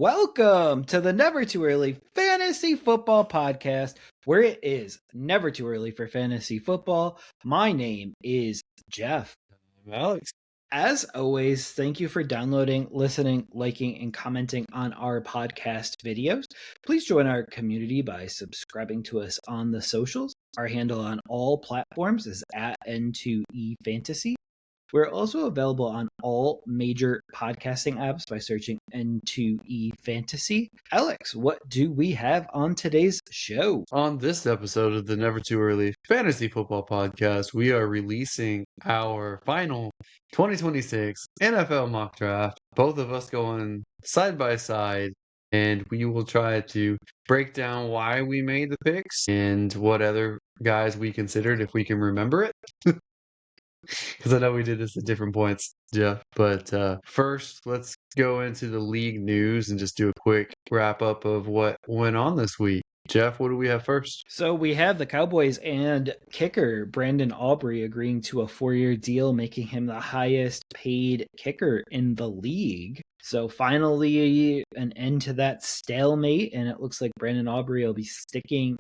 Welcome to the Never Too Early Fantasy Football Podcast, where it is never too early for fantasy football. My name is Jeff. I'm Alex. As always, thank you for downloading, listening, liking, and commenting on our podcast videos. Please join our community by subscribing to us on the socials. Our handle on all platforms is at N2E Fantasy. We're also available on all major podcasting apps by searching N2E Fantasy. Alex, what do we have on today's show? On this episode of the Never Too Early Fantasy Football Podcast, we are releasing our final 2026 NFL mock draft. Both of us going side by side, and we will try to break down why we made the picks and what other guys we considered if we can remember it. Because I know we did this at different points, Jeff. But first, let's go into the league news and just do a quick wrap up of what went on this week. Jeff, what do we have first? So we have the Cowboys and kicker Brandon Aubrey agreeing to a 4-year deal, making him the highest paid kicker in the league. So finally an end to that stalemate, and it looks like Brandon Aubrey will be sticking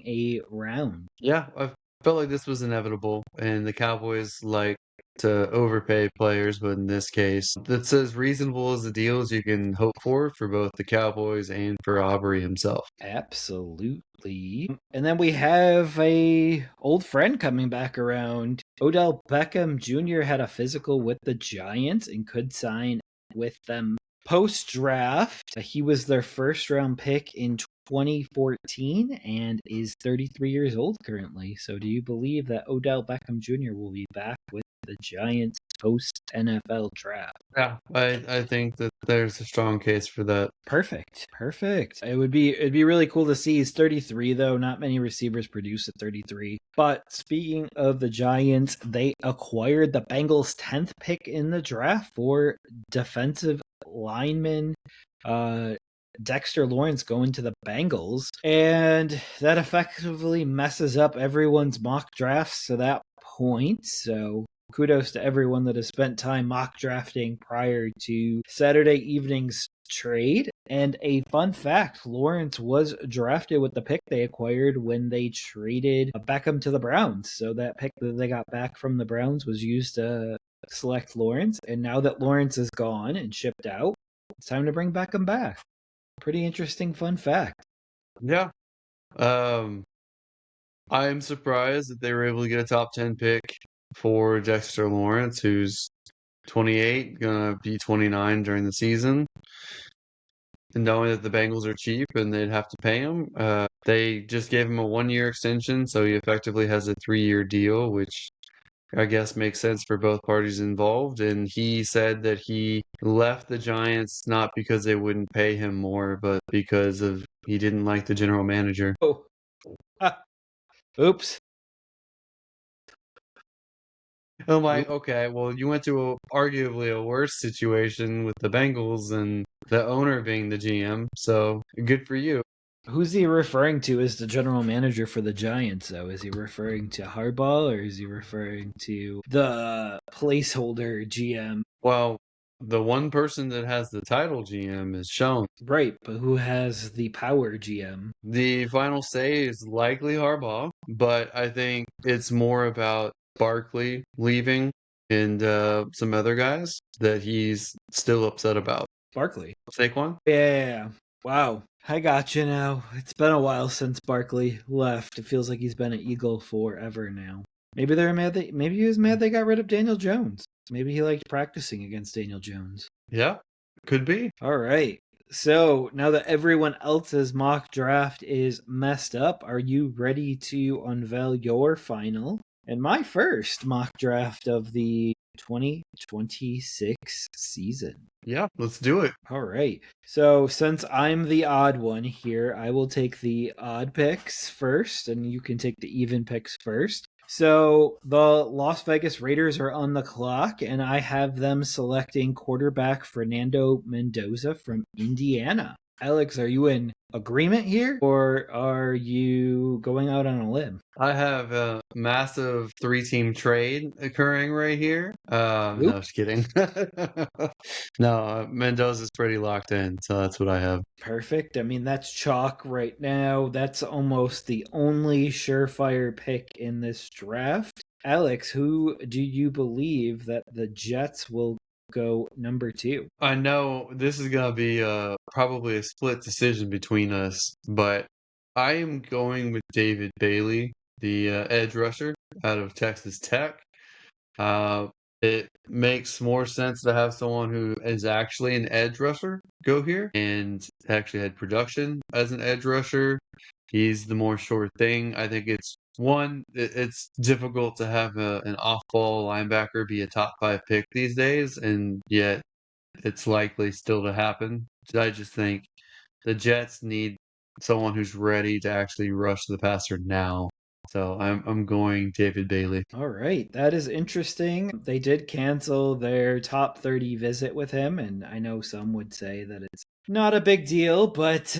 around. Yeah, I felt like this was inevitable, and the Cowboys like to overpay players, but in this case, that's as reasonable as the deals you can hope for both the Cowboys and for Aubrey himself. Absolutely. And then we have a old friend coming back around. Odell Beckham Jr. had a physical with the Giants and could sign with them post-draft. He was their first-round pick in 2014 and is 33 years old currently. So do you believe that Odell Beckham Jr. will be back with the Giants post-NFL draft? Yeah, I think that there's a strong case for that. Perfect. It'd be really cool to see. He's 33 though. Not many receivers produce at 33. But speaking of the Giants, they acquired the Bengals' 10th pick in the draft for defensive lineman Dexter Lawrence going to the Bengals, and that effectively messes up everyone's mock drafts to that point. So kudos to everyone that has spent time mock drafting prior to Saturday evening's trade. And a fun fact, Lawrence was drafted with the pick they acquired when they traded Beckham to the Browns. So that pick that they got back from the Browns was used to select Lawrence. And now that Lawrence is gone and shipped out, it's time to bring Beckham back. Pretty interesting fun fact. Yeah. I'm surprised that they were able to get a top 10 pick for Dexter Lawrence, who's 28, gonna be 29 during the season. And knowing that the Bengals are cheap and they'd have to pay him, they just gave him a 1-year extension, so he effectively has a 3-year deal, which I guess makes sense for both parties involved. And he said that he left the Giants not because they wouldn't pay him more, but because of he didn't like the general manager. Oh. Oops. I'm like, okay, well, you went to arguably a worse situation with the Bengals and the owner being the GM, so good for you. Who's he referring to as the general manager for the Giants, though? Is he referring to Harbaugh, or is he referring to the placeholder GM? Well, the one person that has the title GM is Schoen. Right, but who has the power GM? The final say is likely Harbaugh, but I think it's more about Barkley leaving and some other guys that he's still upset about. Barkley. Saquon? Yeah. Wow. I got you now. It's been a while since Barkley left. It feels like he's been an Eagle forever now. Maybe they're mad that maybe he was mad they got rid of Daniel Jones. Maybe he liked practicing against Daniel Jones. Yeah, could be. All right. So now that everyone else's mock draft is messed up, are you ready to unveil your final and my first mock draft of the 2026 season? Yeah, let's do it. All right. So since I'm the odd one here, I will take the odd picks first, and you can take the even picks first. So the Las Vegas Raiders are on the clock, and I have them selecting quarterback Fernando Mendoza from Indiana. Alex, are you in agreement here or are you going out on a limb? I have a massive three-team trade occurring right here. Oop. No, just kidding. No, Mendoza's pretty locked in, so that's what I have. Perfect. I mean, that's chalk right now. That's almost the only surefire pick in this draft. Alex, who do you believe that the Jets will go number two? I know this is gonna be probably a split decision between us, but I am going with David Bailey, the edge rusher out of Texas Tech. Uh, it makes more sense to have someone who is actually an edge rusher go here and actually had production as an edge rusher. He's the more sure thing. I think it's difficult to have an off-ball linebacker be a top five pick these days, and yet it's likely still to happen. I just think the Jets need someone who's ready to actually rush the passer now. So I'm going David Bailey. All right, that is interesting. They did cancel their top 30 visit with him, and I know some would say that it's not a big deal, but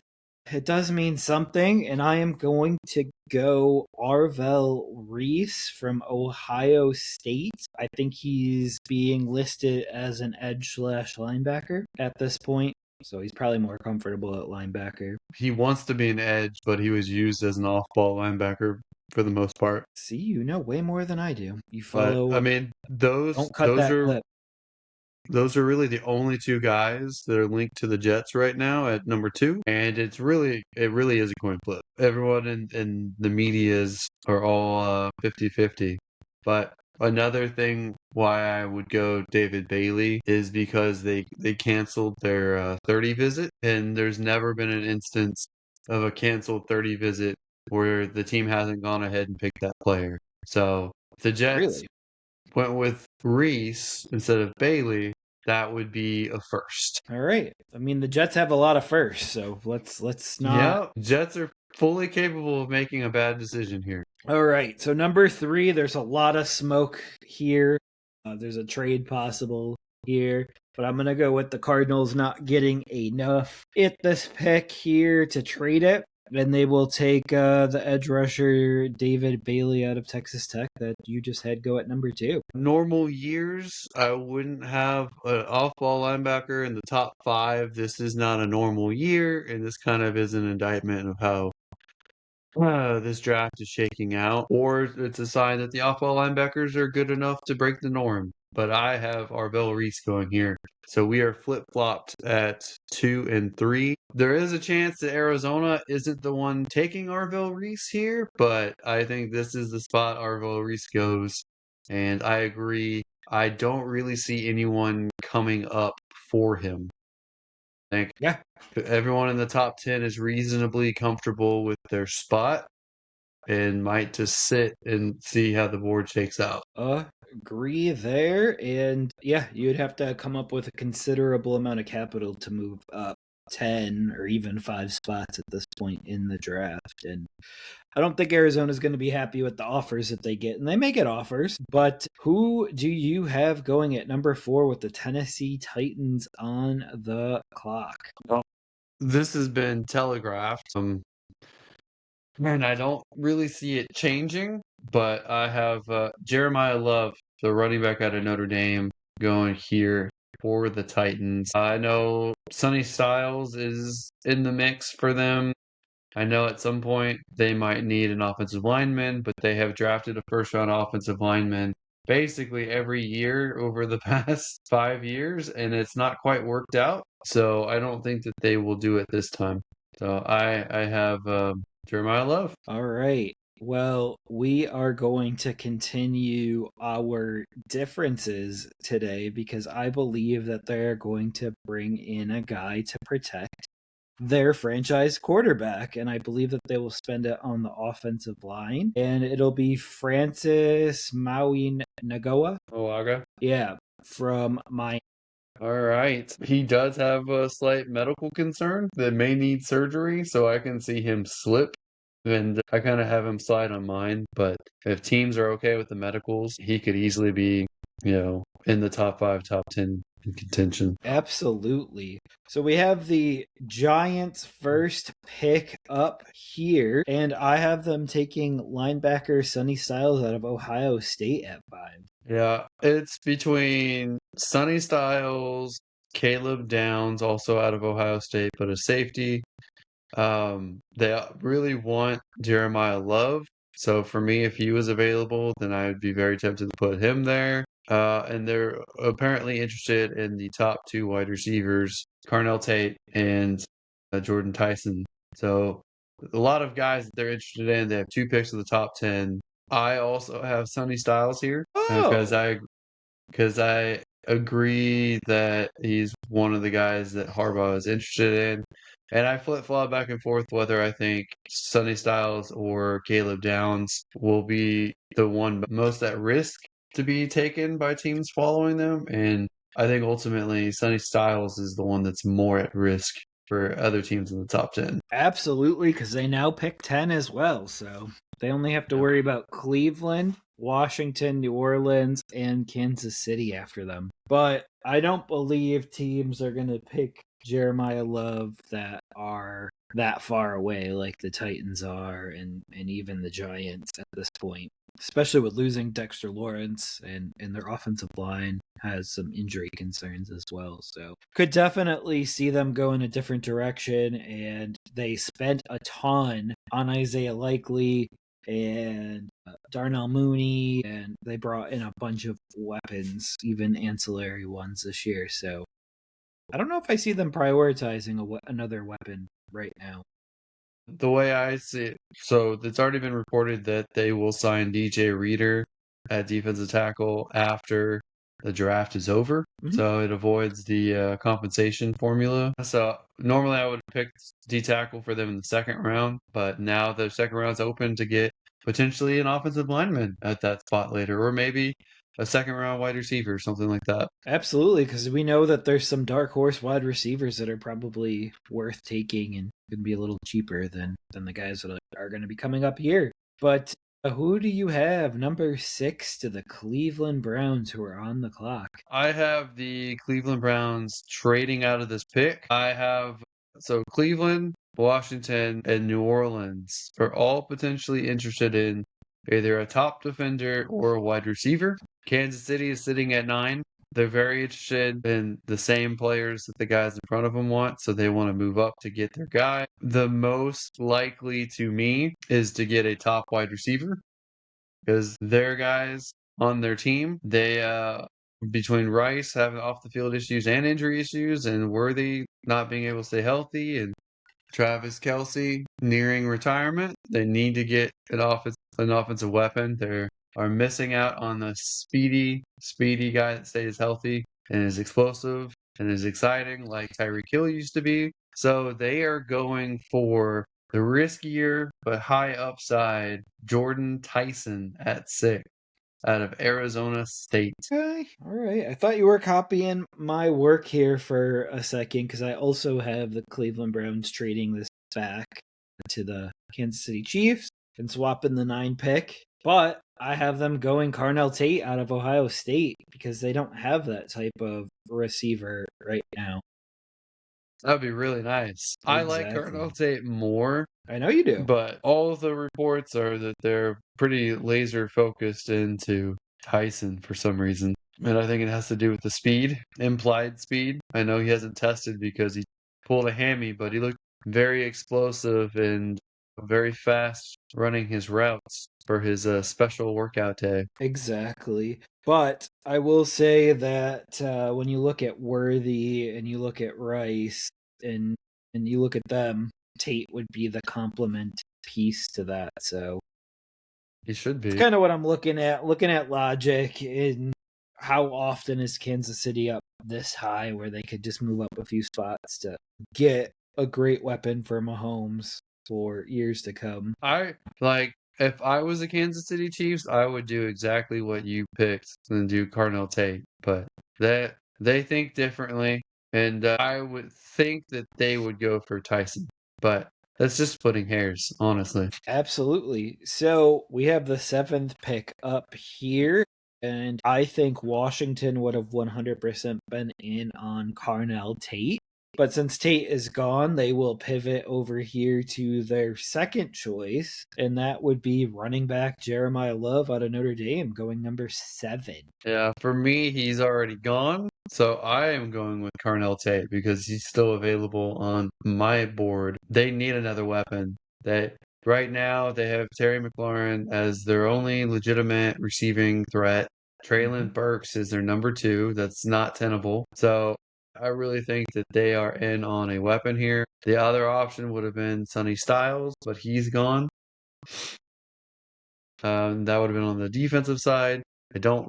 it does mean something. And I am going to go Arvell Reese from Ohio State. I think he's being listed as an edge slash linebacker at this point, so he's probably more comfortable at linebacker. He wants to be an edge, but he was used as an off-ball linebacker for the most part. See, you know way more than I do. You But I follow. mean, those Don't cut those that are clip. those are really the only two guys that are linked to the Jets right now at number two, and it really is a coin flip. Everyone in the medias are all 50-50. But another thing why I would go David Bailey is because they canceled their 30 visit, and there's never been an instance of a canceled 30 visit where the team hasn't gone ahead and picked that player. So if the Jets Really? went with Reese instead of Bailey, that would be a first. All right. I mean, the Jets have a lot of firsts, so let's not. Yeah, Jets are fully capable of making a bad decision here. All right. So number three, there's a lot of smoke here. There's a trade possible here, but I'm gonna go with the Cardinals not getting enough at this pick here to trade it. And they will take the edge rusher David Bailey out of Texas Tech that you just had go at number two. Normal years, I wouldn't have an off-ball linebacker in the top five. This is not a normal year, and this kind of is an indictment of how this draft is shaking out, or it's a sign that the off-ball linebackers are good enough to break the norm. But I have Arvell Reese going here. So we are flip-flopped at 2 and 3. There is a chance that Arizona isn't the one taking Arvell Reese here, but I think this is the spot Arvell Reese goes. And I agree. I don't really see anyone coming up for him. I think Yeah. everyone in the top 10 is reasonably comfortable with their spot and might just sit and see how the board shakes out. Agree there. And yeah, you'd have to come up with a considerable amount of capital to move up 10 or even 5 spots at this point in the draft. And I don't think Arizona's going to be happy with the offers that they get. And they may get offers, but who do you have going at number four with the Tennessee Titans on the clock? This has been telegraphed. And I don't really see it changing, but I have Jeremiah Love, the running back out of Notre Dame, going here for the Titans. I know Sonny Styles is in the mix for them. I know at some point they might need an offensive lineman, but they have drafted a first round offensive lineman basically every year over the past 5 years, and it's not quite worked out. So I don't think that they will do it this time. So I have Jeremiah Love. All right. Well, we are going to continue our differences today because I believe that they're going to bring in a guy to protect their franchise quarterback. And I believe that they will spend it on the offensive line. And it'll be Francis Maui Nagoa. Olaga. Yeah, from my. All right. He does have a slight medical concern that may need surgery, so I can see him slip. And I kind of have him slide on mine, but if teams are okay with the medicals, he could easily be, in the top 5, top 10 in contention. Absolutely. So we have the Giants' first pick up here, and I have them taking linebacker Sonny Styles out of Ohio State at 5. Yeah, it's between Sonny Styles, Caleb Downs, also out of Ohio State, but a safety. They really want Jeremiah Love. So for me, if he was available, then I would be very tempted to put him there. And they're apparently interested in the top two wide receivers, Carnell Tate and Jordan Tyson. So a lot of guys that they're interested in. They have 2 picks of the top 10. I also have Sonny Styles here because Oh, I agree that he's one of the guys that Harbaugh is interested in. And I flip-flop back and forth whether I think Sonny Styles or Caleb Downs will be the one most at risk to be taken by teams following them. And I think ultimately Sonny Styles is the one that's more at risk for other teams in the top 10. absolutely, because they now pick 10 as well. So they only have to Yeah. worry about Cleveland, Washington, New Orleans, and Kansas City after them. But I don't believe teams are going to pick Jeremiah Love that are that far away like the Titans are and even the Giants at this point, especially with losing Dexter Lawrence and their offensive line has some injury concerns as well. So could definitely see them go in a different direction. And they spent a ton on Isaiah Likely and Darnell Mooney, and they brought in a bunch of weapons, even ancillary ones this year. So I don't know if I see them prioritizing another weapon right now. The way I see it, so it's already been reported that they will sign DJ Reader at defensive tackle after the draft is over. Mhm. So it avoids the compensation formula. So normally I would pick D tackle for them in the second round, but now the second round's open to get potentially an offensive lineman at that spot later, or maybe a second round wide receiver, something like that. Absolutely, because we know that there's some dark horse wide receivers that are probably worth taking and going to be a little cheaper than the guys that are going to be coming up here. But who do you have number 6 to the Cleveland Browns, who are on the clock? I have the Cleveland Browns trading out of this pick. So Cleveland, Washington, and New Orleans are all potentially interested in either a top defender or a wide receiver. Kansas City is sitting at 9. They're very interested in the same players that the guys in front of them want, so they want to move up to get their guy. The most likely to me is to get a top wide receiver because their guys on their team, they between Rice having off the field issues and injury issues, and Worthy not being able to stay healthy, and Travis Kelce nearing retirement, they need to get an offensive weapon. They are missing out on the speedy guy that stays healthy and is explosive and is exciting like Tyreek Hill used to be. So they are going for the riskier but high upside Jordan Tyson at 6 out of Arizona State. Okay, all right. I thought you were copying my work here for a second because I also have the Cleveland Browns trading this back to the Kansas City Chiefs and swapping the 9 pick. But I have them going Carnell Tate out of Ohio State because they don't have that type of receiver right now. That'd be really nice. I like Exactly. Cardinal Tate more, I know you do. but all of the reports are that they're pretty laser focused into Tyson for some reason. And I think it has to do with the speed, implied speed. I know he hasn't tested because he pulled a hammy, but he looked very explosive and very fast running his routes for his special workout day. Exactly. But I will say that when you look at Worthy and you look at Rice and you look at them, Tate would be the complement piece to that. So He should it's be. kind of what I'm looking at logic in how often is Kansas City up this high where they could just move up a few spots to get a great weapon for Mahomes for years to come. If I was the Kansas City Chiefs, I would do exactly what you picked and do Cardinal Tate. But they think differently, and I would think that they would go for Tyson. But that's just splitting hairs, honestly. Absolutely. So we have the 7th pick up here. And I think Washington would have 100% been in on Carnell Tate. But since Tate is gone, they will pivot over here to their second choice, and that would be running back Jeremiah Love out of Notre Dame, going number 7. Yeah, for me, he's already gone. So I am going with Carnell Tate because he's still available on my board. They need another weapon. Right now they have Terry McLaurin as their only legitimate receiving threat. Traylon Burks is their number 2. That's not tenable. So I really think that they are in on a weapon here. The other option would have been Sonny Styles, but he's gone. That would have been on the defensive side. I don't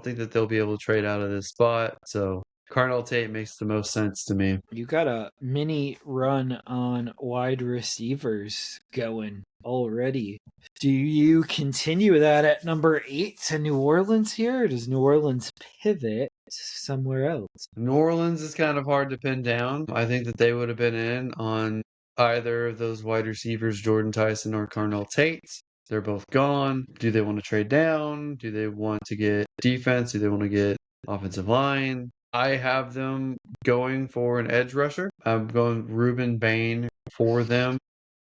think that they'll be able to trade out of this spot. So Carnell Tate makes the most sense to me. You got a mini run on wide receivers going already. Do you continue that at number 8 to New Orleans here, or does New Orleans pivot somewhere else? New Orleans is kind of hard to pin down. I think that they would have been in on either of those wide receivers, Jordan Tyson or Carnell Tate. They're both gone. Do they want to trade down? Do they want to get defense? Do they want to get offensive line? I have them going for an edge rusher. I'm going Ruben Bain for them.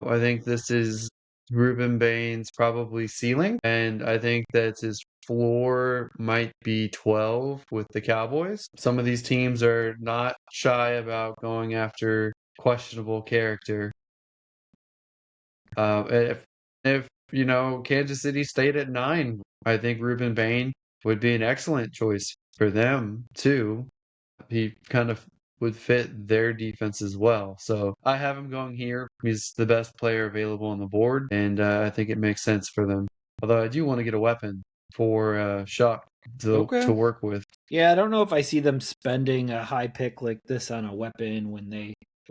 I think this is Ruben Bain's probably ceiling, and I think that his floor might be 12 with the Cowboys. Some of these teams are not shy about going after questionable character. If Kansas City stayed at 9, I think Ruben Bain would be an excellent choice for them too. He kind of would fit their defense as well. So I have him going here. He's the best player available on the board, and I think it makes sense for them. Although I do want to get a weapon for Shock to work with. Yeah, I don't know if I see them spending a high pick like this on a weapon when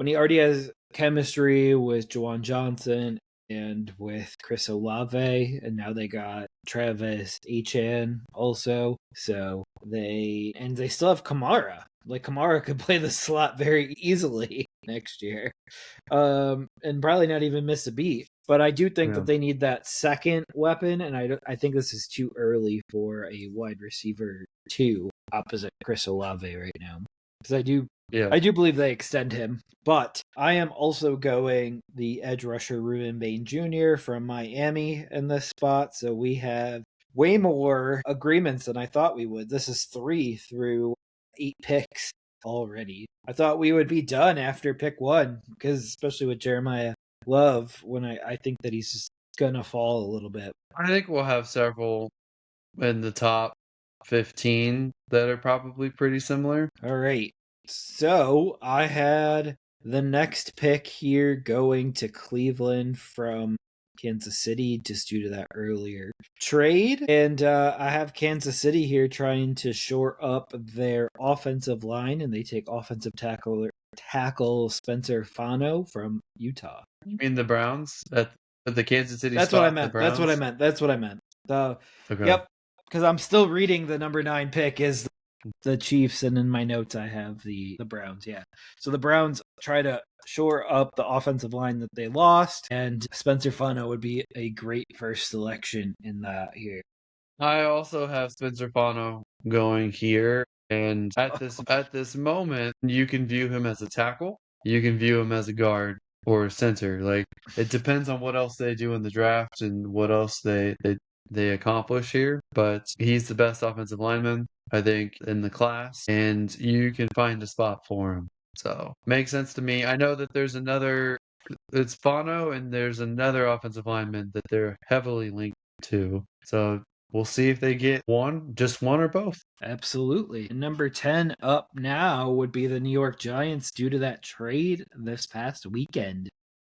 he already has chemistry with Juwan Johnson and with Chris Olave, and now they got Travis Etienne also. So they still have Kamara. Like Kamara could play the slot very easily next year, and probably not even miss a beat. But I do think that they need that second weapon, and I think this is too early for a wide receiver 2 opposite Chris Olave right now, because I do believe they extend him. But I am also going the edge rusher Ruben Bain Jr. from Miami in this spot, so we have way more agreements than I thought we would. This is 3 through 8 picks already. I thought we would be done after pick 1, because especially with Jeremiah Love, when I think that he's just gonna fall a little bit. I think we'll have several in the top 15 that are probably pretty similar. All right. So I had the next pick here going to Cleveland from Kansas City, just due to that earlier trade. And I have Kansas City here trying to shore up their offensive line, and they take offensive tackle Spencer Fano from Utah. You mean the Browns at the Kansas City? That's spot, what I meant. That's what I meant. Okay. Yep. Because I'm still reading the number 9 pick is the Chiefs, and in my notes I have the Browns. Yeah. So the Browns try to shore up the offensive line that they lost, and Spencer Fano would be a great first selection in that here. I also have Spencer Fano going here, and at this moment, you can view him as a tackle, you can view him as a guard or a center. Like, it depends on what else they do in the draft and what else they accomplish here. But he's the best offensive lineman, I think, in the class, and you can find a spot for him. So makes sense to me. I know that it's Fano, and there's another offensive lineman that they're heavily linked to. So we'll see if they get just one or both. Absolutely. And number 10 up now would be the New York Giants due to that trade this past weekend.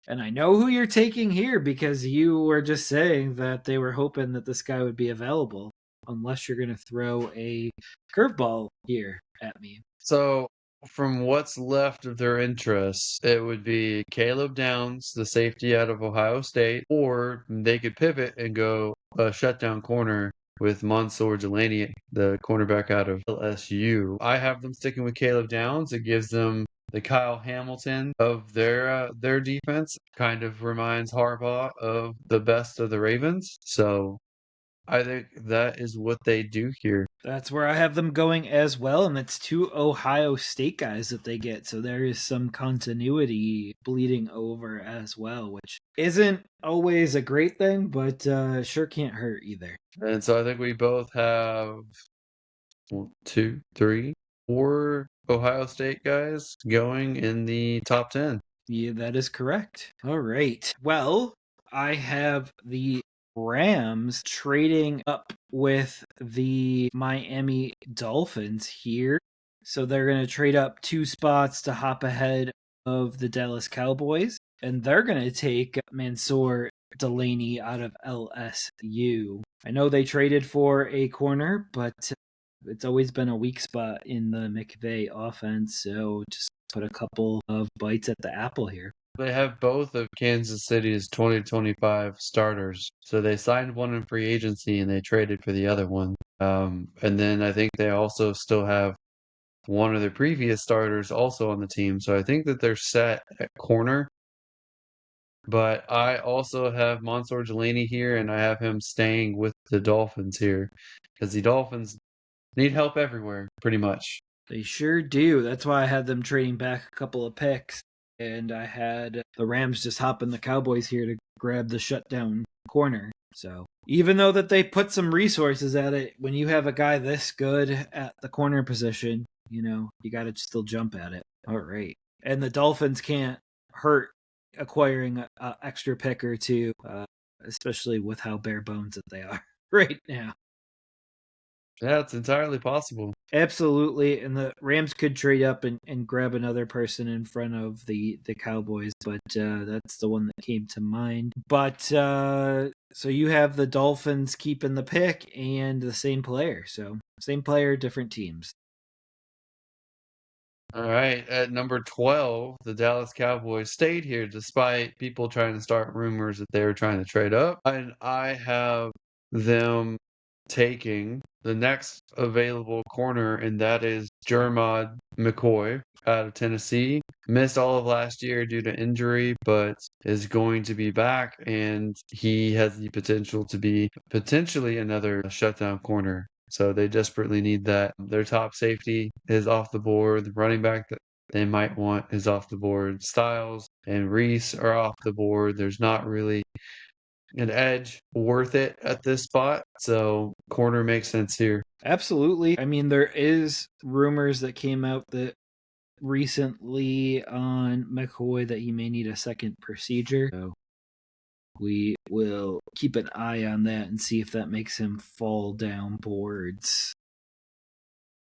And I know who you're taking here, because you were just saying that they were hoping that this guy would be available, unless you're going to throw a curveball here at me. So from what's left of their interests, it would be Caleb Downs, the safety out of Ohio State, or they could pivot and go a shutdown corner with Mansour Delaney, the cornerback out of LSU. I have them sticking with Caleb Downs. It gives them the Kyle Hamilton of their defense. Kind of reminds Harbaugh of the best of the Ravens. So I think that is what they do here. That's where I have them going as well, and it's 2 Ohio State guys that they get. So there is some continuity bleeding over as well, which isn't always a great thing, but sure can't hurt either. And so I think we both have 1, 2, 3, 4 Ohio State guys going in the top 10. Yeah, that is correct. All right. Well, I have the Rams trading up with the Miami Dolphins here. So they're going to trade up 2 spots to hop ahead of the Dallas Cowboys. And they're going to take Mansour Delaney out of LSU. I know they traded for a corner, but it's always been a weak spot in the McVay offense. So just put a couple of bites at the apple here. They have both of Kansas City's 2025 starters. So they signed one in free agency and they traded for the other one. And then I think they also still have one of their previous starters also on the team. So I think that they're set at corner. But I also have Mansour Delaney here, and I have him staying with the Dolphins here because the Dolphins need help everywhere, pretty much. They sure do. That's why I had them trading back a couple of picks. And I had the Rams just hopping the Cowboys here to grab the shutdown corner. So even though that they put some resources at it, when you have a guy this good at the corner position, you got to still jump at it. All right. And the Dolphins can't hurt acquiring an extra pick or two, especially with how bare bones that they are right now. Yeah, it's entirely possible. Absolutely, and the Rams could trade up and grab another person in front of the Cowboys, but that's the one that came to mind. But so you have the Dolphins keeping the pick and the same player. So same player, different teams. All right, at number 12, the Dallas Cowboys stayed here despite people trying to start rumors that they were trying to trade up. And I have them taking the next available corner, and that is Jermod McCoy out of Tennessee. Missed all of last year due to injury, but is going to be back, and he has the potential to be potentially another shutdown corner. So they desperately need that. Their top safety is off the board. The running back that they might want is off the board. Styles and Reese are off the board. There's not really an edge worth it at this spot. So corner makes sense here. Absolutely. I mean, there is rumors that came out that recently on McCoy that he may need a second procedure. So we will keep an eye on that and see if that makes him fall down boards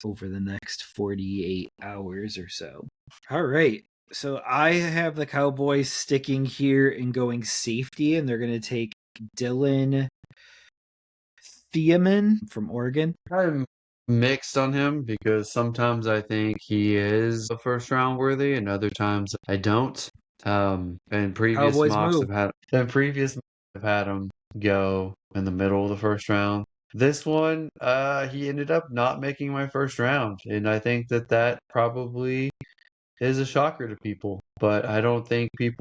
over the next 48 hours or so. All right. So I have the Cowboys sticking here and going safety, and they're going to take Dylan Thiemann from Oregon. I'm mixed on him because sometimes I think he is a first round worthy, and other times I don't. And previous Cowboys mocks move. have had him go in the middle of the first round. This one, he ended up not making my first round, and I think that probably is a shocker to people. But I don't think the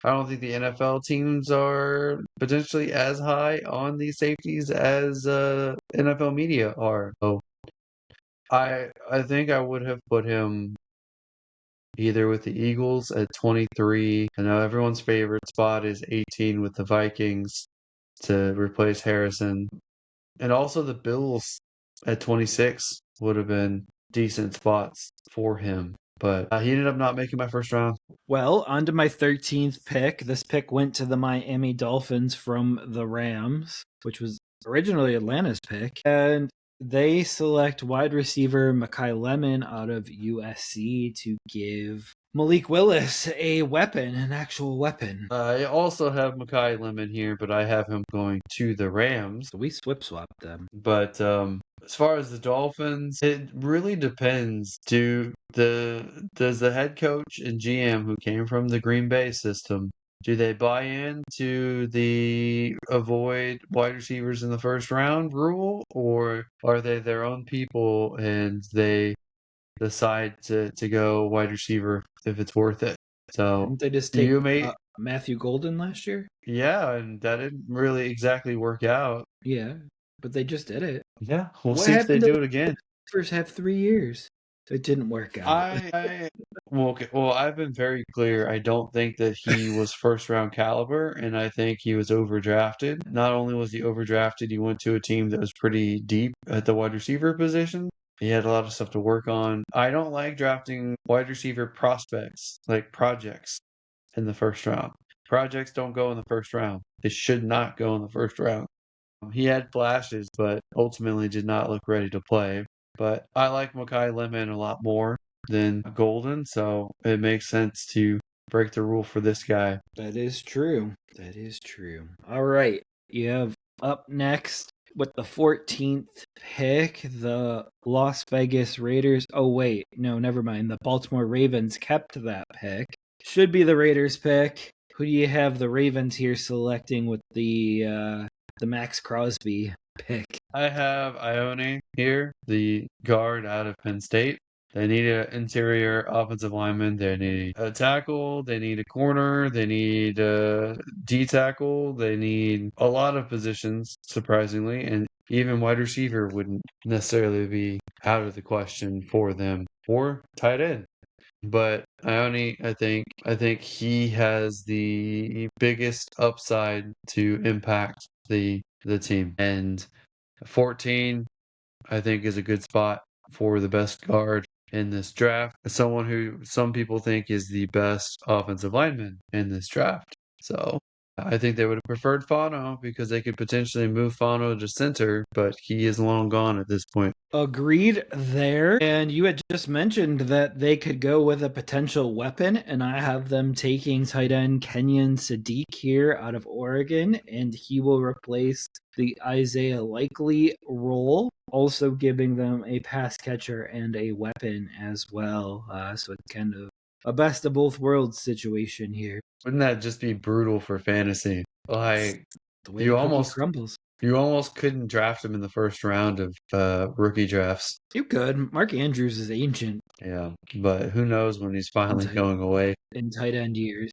NFL teams are potentially as high on these safeties as NFL media are. So I think I would have put him either with the Eagles at 23. I know everyone's favorite spot is 18 with the Vikings to replace Harrison. And also the Bills at 26 would have been decent spots for him. But he ended up not making my first round. Well, on to my 13th pick. This pick went to the Miami Dolphins from the Rams, which was originally Atlanta's pick. And they select wide receiver Mekhi Lemon out of USC to give Malik Willis a weapon, an actual weapon. I also have Mekhi Lemon here, but I have him going to the Rams. So we swapped them. But as far as the Dolphins, it really depends. Does the head coach and GM who came from the Green Bay system, do they buy into the avoid wide receivers in the first round rule, or are they their own people and they decide to go wide receiver if it's worth it? So Didn't they just take Matthew Golden last year? yeah, and that didn't really exactly work out. Yeah. but they just did it. Yeah, we'll What see if they happened to do the it again. first have 3 years? It didn't work out. Well, okay, well, I've been very clear. I don't think that he was first round caliber, and I think he was overdrafted. Not only was he overdrafted, he went to a team that was pretty deep at the wide receiver position. He had a lot of stuff to work on. I don't like drafting wide receiver prospects, like projects, in the first round. Projects don't go in the first round. They should not go in the first round. He had flashes, but ultimately did not look ready to play. But I like Makai Lemon a lot more than Golden, so it makes sense to break the rule for this guy. That is true. That is true. All right. You have up next with the 14th pick, the Las Vegas Raiders. Oh, wait. No, never mind. The Baltimore Ravens kept that pick. Should be the Raiders pick. Who do you have the Ravens here selecting with the Max Crosby pick? I have Ione here, the guard out of Penn State. They need an interior offensive lineman. They need a tackle. They need a corner. They need a D tackle. They need a lot of positions, surprisingly. And even wide receiver wouldn't necessarily be out of the question for them, or tight end. But Ione, I think he has the biggest upside to impact the team. And 14, I think, is a good spot for the best guard in this draft. Someone who some people think is the best offensive lineman in this draft. So I think they would have preferred Fano because they could potentially move Fano to center, but he is long gone at this point. Agreed there. And you had just mentioned that they could go with a potential weapon, and I have them taking tight end Kenyon Sadiq here out of Oregon, and he will replace the Isaiah Likely role, also giving them a pass catcher and a weapon as well. So it's kind of a best of both worlds situation here. Wouldn't that just be brutal for fantasy? Like The way you the cookie almost crumbles. you almost couldn't draft him in the first round of rookie drafts. You could. Mark Andrews is ancient Yeah, but who knows when he's in finally tight, going away. in tight end years.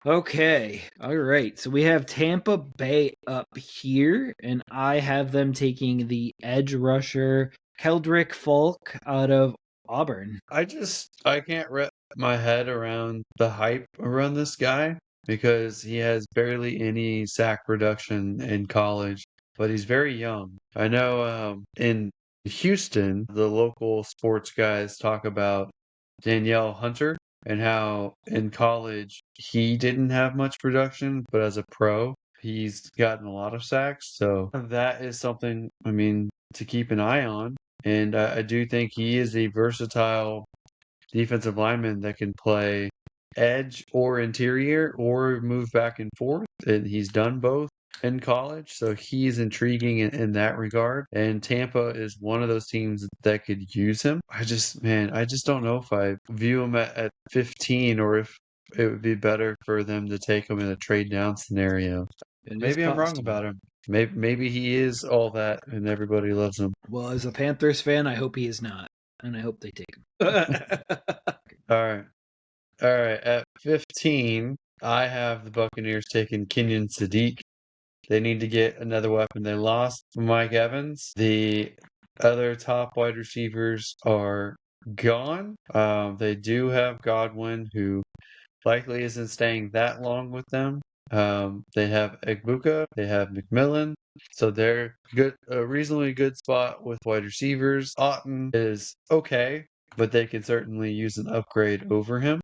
Okay. All right. So we have Tampa Bay up here, and I have them taking the edge rusher Keldrick Falk out of Auburn. I can't wrap my head around the hype around this guy because he has barely any sack production in college, but he's very young. I know in Houston, the local sports guys talk about Danielle Hunter and how in college he didn't have much production, but as a pro, he's gotten a lot of sacks. So that is something, I mean, to keep an eye on. And I do think he is a versatile defensive lineman that can play edge or interior or move back and forth. And he's done both in college. So he's intriguing in that regard. And Tampa is one of those teams that could use him. I just don't know if I view him at 15 or if it would be better for them to take him in a trade down scenario. It is Maybe I'm wrong possible. about him. Maybe he is all that and everybody loves him. Well, as a Panthers fan, I hope he is not, and I hope they take him. All right. All right. At 15, I have the Buccaneers taking Kenyon Sadiq. They need to get another weapon. They lost Mike Evans. The other top wide receivers are gone. They do have Godwin, who likely isn't staying that long with them. They have Egbuka. They have McMillan. So they're good, a reasonably good spot with wide receivers. Otten is okay, but they could certainly use an upgrade over him.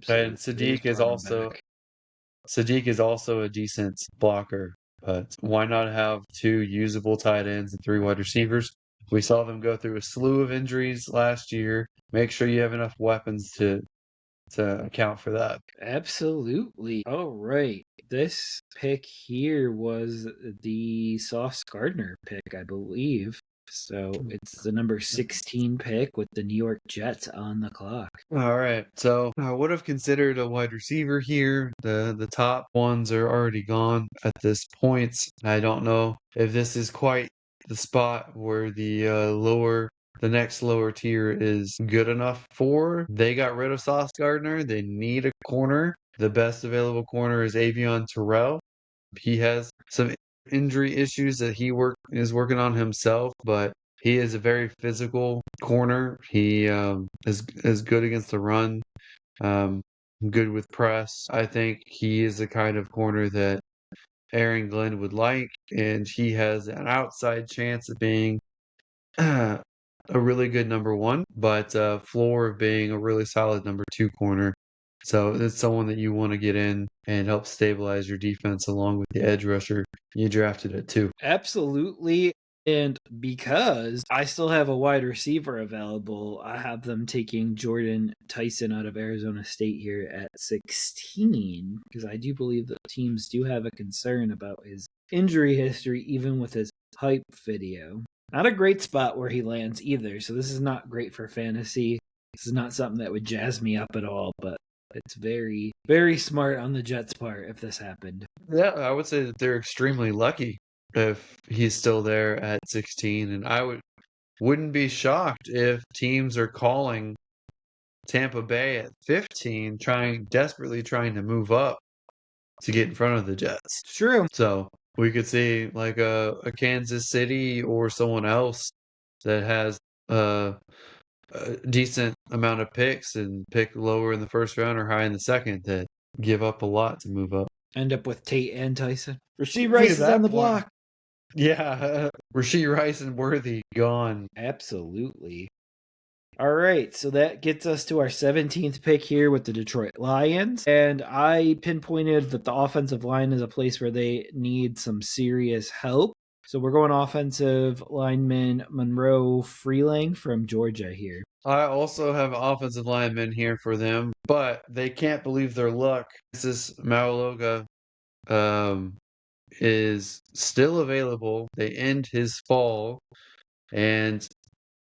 And Absolutely. They just brought him back. Sadiq is also a decent blocker, but why not have two usable tight ends and three wide receivers? We saw them go through a slew of injuries last year. Make sure you have enough weapons to account for that. Absolutely. All right. This pick here was the Sauce Gardner pick, I believe. So it's the number 16 pick with the New York Jets on the clock. All right. So I would have considered a wide receiver here. The top ones are already gone at this point. I don't know if this is quite the spot where the next lower tier is good enough for. They got rid of Sauce Gardner. They need a corner. The best available corner is Avion Terrell. He has some injury issues that is working on himself, but he is a very physical corner. He is good against the run, um, good with press. I think he is the kind of corner that Aaron Glenn would like, and he has an outside chance of being a really good number one, but floor of being a really solid number two corner. So it's someone that you want to get in and help stabilize your defense along with the edge rusher you drafted at 2. Absolutely. And because I still have a wide receiver available, I have them taking Jordan Tyson out of Arizona State here at 16, because I do believe that teams do have a concern about his injury history, even with his hype video. Not a great spot where he lands either, so this is not great for fantasy. This is not something that would jazz me up at all, but it's very, very smart on the Jets' part if this happened. Yeah, I would say that they're extremely lucky if he's still there at 16, and wouldn't be shocked if teams are calling Tampa Bay at 15, desperately trying to move up to get in front of the Jets. It's true. So we could see like a Kansas City or someone else that has a decent amount of picks and pick lower in the first round or high in the second that give up a lot to move up. End up with Tate and Tyson. Rasheed Rice is on the block. Yeah, Rasheed Rice and Worthy gone. Absolutely. All right, so that gets us to our 17th pick here with the Detroit Lions. And I pinpointed that the offensive line is a place where they need some serious help. So we're going offensive lineman Monroe Freeling from Georgia here. I also have offensive linemen here for them, but they can't believe their luck. This Mauloga is still available. They end his fall, and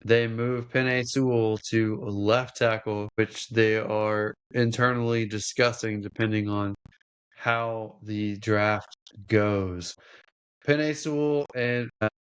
they move Penei Sewell to left tackle, which they are internally discussing depending on how the draft goes. Penei Sewell and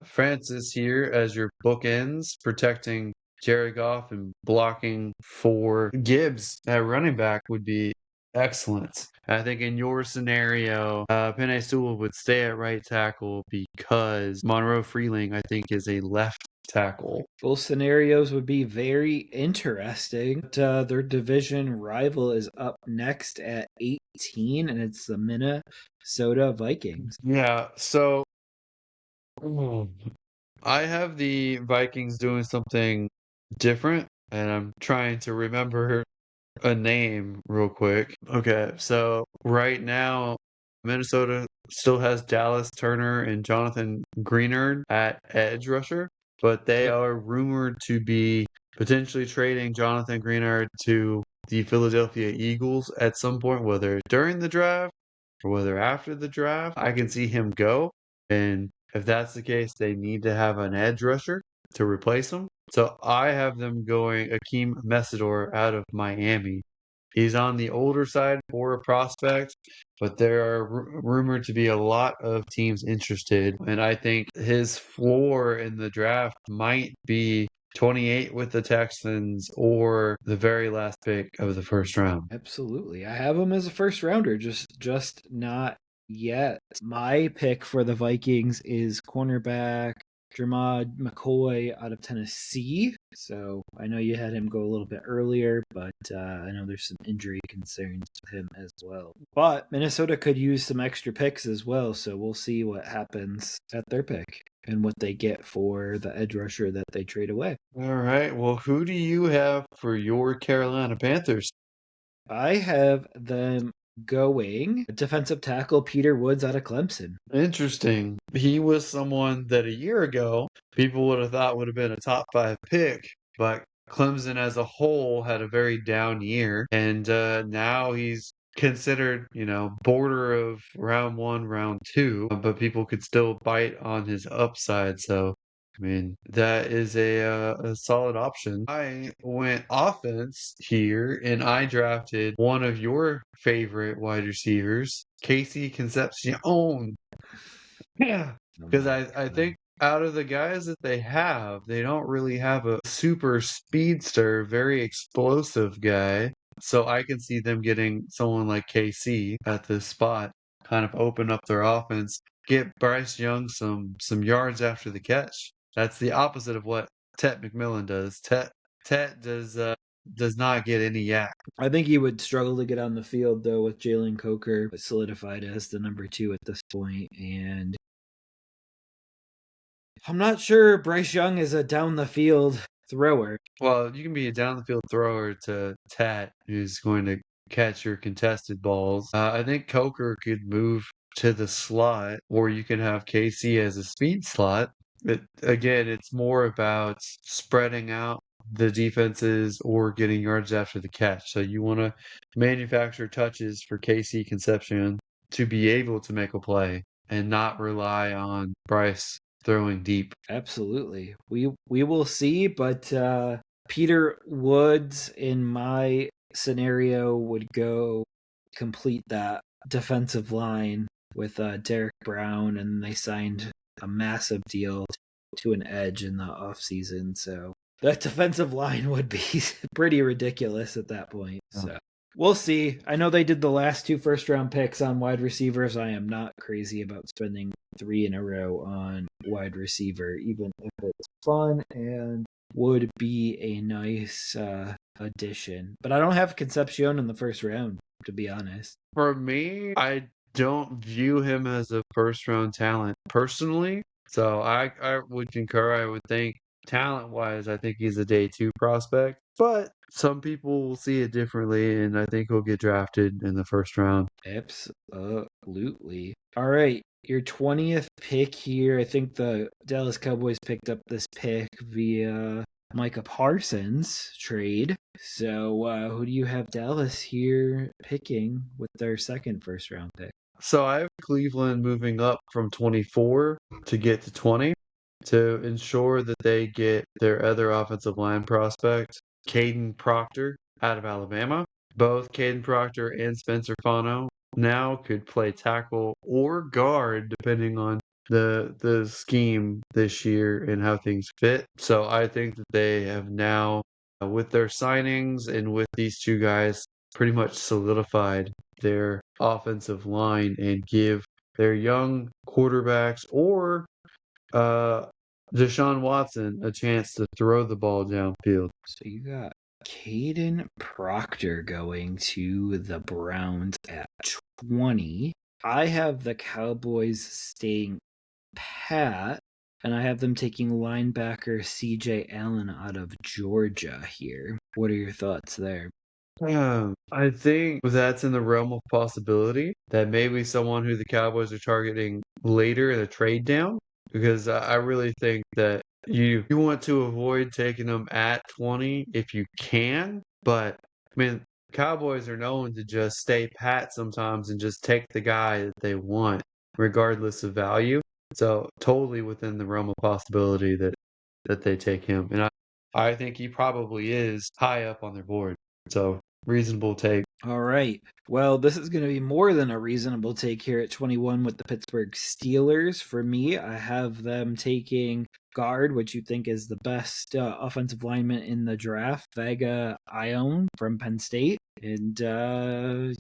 Francis here as your bookends, protecting Jared Goff and blocking for Gibbs at running back would be excellent. I think in your scenario, Penei Sewell would stay at right tackle because Monroe Freeling, I think, is a left tackle. Both scenarios would be very interesting. Their division rival is up next at 18, and it's the Minnesota Vikings. Yeah, so I have the Vikings doing something different, and I'm trying to remember a name real quick. Okay, so right now, Minnesota still has Dallas Turner and Jonathan Greenard at edge rusher, but they are rumored to be potentially trading Jonathan Greenard to the Philadelphia Eagles at some point, whether during the draft or whether after the draft. I can see him go, and if that's the case, they need to have an edge rusher to replace him. So I have them going Akeem Messidor out of Miami. He's on the older side for a prospect, but there are rumored to be a lot of teams interested. And I think his floor in the draft might be 28 with the Texans or the very last pick of the first round. Absolutely. I have him as a first rounder, just not yet. My pick for the Vikings is cornerback Jermod McCoy out of Tennessee. So I know you had him go a little bit earlier, but I know there's some injury concerns with him as well. But Minnesota could use some extra picks as well, so we'll see what happens at their pick and what they get for the edge rusher that they trade away. All right. Well, who do you have for your Carolina Panthers? I have them going defensive tackle Peter Woods out of Clemson. Interesting. He was someone that a year ago people would have thought would have been a top 5 pick, but Clemson as a whole had a very down year, and now he's considered, border of round 1, round 2, but people could still bite on his upside. So I mean, that is a solid option. I went offense here, and I drafted one of your favorite wide receivers, Casey Concepcion. Yeah, because I think out of the guys that they have, they don't really have a super speedster, very explosive guy. So I can see them getting someone like KC at this spot, kind of open up their offense. get Bryce Young some yards after the catch. That's the opposite of what Tet McMillan does. Tet does not get any yak. I think he would struggle to get on the field, though, with Jalen Coker solidified as the number 2 at this point. And I'm not sure Bryce Young is a down the field thrower. Well, you can be a down the field thrower to Tat, who's going to catch your contested balls. I think Coker could move to the slot, or you can have KC as a speed slot. Again, it's more about spreading out the defenses or getting yards after the catch. So you want to manufacture touches for KC Concepcion to be able to make a play and not rely on Bryce throwing deep. Absolutely. We will see, but Peter Woods in my scenario would go complete that defensive line with Derek Brown, and they signed a massive deal to an edge in the offseason. So that defensive line would be pretty ridiculous at that point. So we'll see. I know they did the last 2 first-round picks on wide receivers. I am not crazy about spending 3 in a row on wide receiver, even if it's fun and would be a nice addition. But I don't have Concepcion in the first round, to be honest. For me, I don't view him as a first-round talent personally. So I would concur. I would think talent-wise, I think he's a day 2 prospect. But some people will see it differently, and I think he'll get drafted in the first round. Absolutely. All right. Your 20th pick here. I think the Dallas Cowboys picked up this pick via Micah Parsons trade. So who do you have Dallas here picking with their second first-round pick? So I have Cleveland moving up from 24 to get to 20 to ensure that they get their other offensive line prospect, Caden Proctor, out of Alabama. Both Caden Proctor and Spencer Fano now could play tackle or guard depending on the scheme this year and how things fit. So I think that they have now, with their signings and with these 2 guys, pretty much solidified their offensive line and give their young quarterbacks or Deshaun Watson a chance to throw the ball downfield. So you got Caden Proctor going to the Browns at 20. I have the Cowboys staying pat, and I have them taking linebacker CJ Allen out of Georgia here. What are your thoughts there? I think that's in the realm of possibility that maybe someone who the Cowboys are targeting later in a trade down, because I really think that you want to avoid taking them at 20 if you can. But I mean, Cowboys are known to just stay pat sometimes and just take the guy that they want, regardless of value. So totally within the realm of possibility that they take him, and I think he probably is high up on their board. So reasonable take. All right. Well, this is going to be more than a reasonable take here at 21 with the Pittsburgh Steelers. For me, I have them taking guard, which you think is the best offensive lineman in the draft, Vega Ione from Penn State. And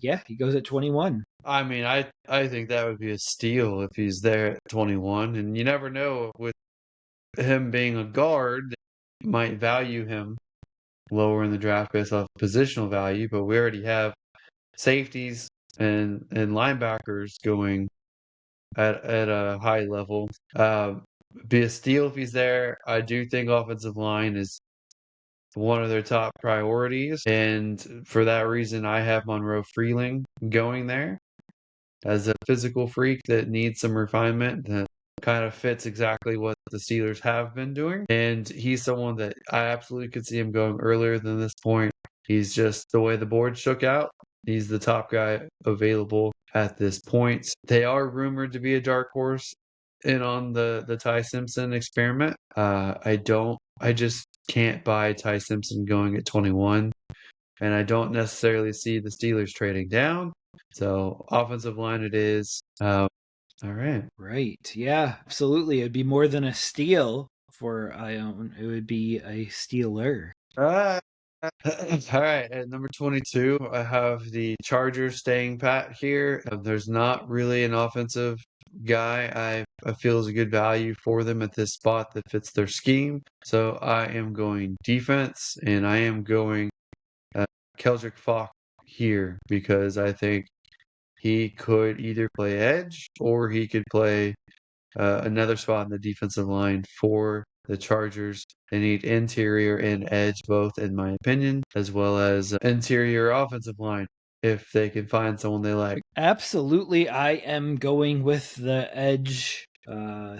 yeah, he goes at 21. I mean, I think that would be a steal if he's there at 21. And you never know, with him being a guard, they might value him lower in the draft based off positional value, but we already have safeties and linebackers going at a high level. Be a steal if he's there. I do think offensive line is one of their top priorities, and for that reason, I have Monroe Freeling going there as a physical freak that needs some refinement. That kind of fits exactly what the Steelers have been doing. And he's someone that I absolutely could see him going earlier than this point. He's just the way the board shook out. He's the top guy available at this point. They are rumored to be a dark horse in on the Ty Simpson experiment. I just can't buy Ty Simpson going at 21. And I don't necessarily see the Steelers trading down. So offensive line it is. All right. Right. Yeah, absolutely. It'd be more than a steal for Ione. It would be a stealer. All right. At number 22, I have the Chargers staying pat here. There's not really an offensive guy I feel is a good value for them at this spot that fits their scheme. So I am going defense, and I am going Keldrick Falk here because I think he could either play edge or he could play another spot in the defensive line for the Chargers. They need interior and edge both, in my opinion, as well as interior offensive line if they can find someone they like. Absolutely. I am going with the edge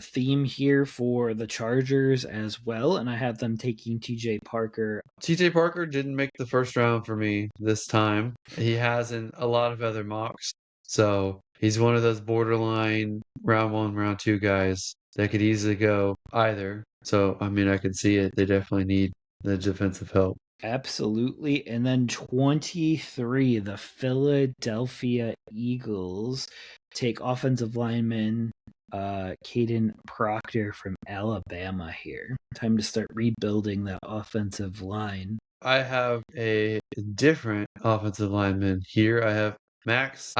theme here for the Chargers as well, and I have them taking TJ Parker. TJ Parker didn't make the first round for me this time. He has in a lot of other mocks. So he's one of those borderline round one, round two guys that could easily go either. So, I mean, I can see it. They definitely need the defensive help. Absolutely. And then 23, the Philadelphia Eagles take offensive lineman Caden Proctor from Alabama here. Time to start rebuilding that offensive line. I have a different offensive lineman here. I have Max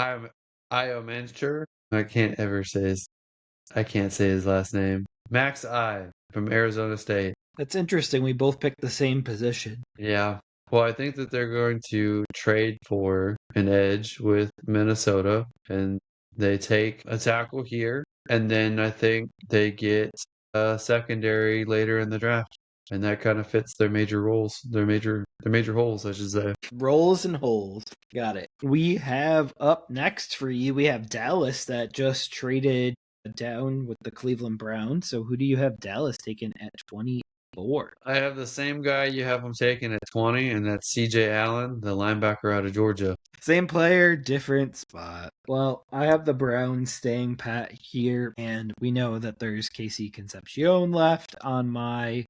Iomancher. I can't say his last name. Max I from Arizona State. That's interesting. We both picked the same position. Yeah. Well, I think that they're going to trade for an edge with Minnesota, and they take a tackle here, and then I think they get a secondary later in the draft, and that kind of fits their major roles, their major holes, I should say. Rolls and holes. Got it. We have up next for you, we have Dallas that just traded down with the Cleveland Browns. So who do you have Dallas taken at 24? I have the same guy you have him taking at 20, and that's CJ Allen, the linebacker out of Georgia. Same player, different spot. Well, I have the Browns staying pat here, and we know that there's Casey Concepcion left on my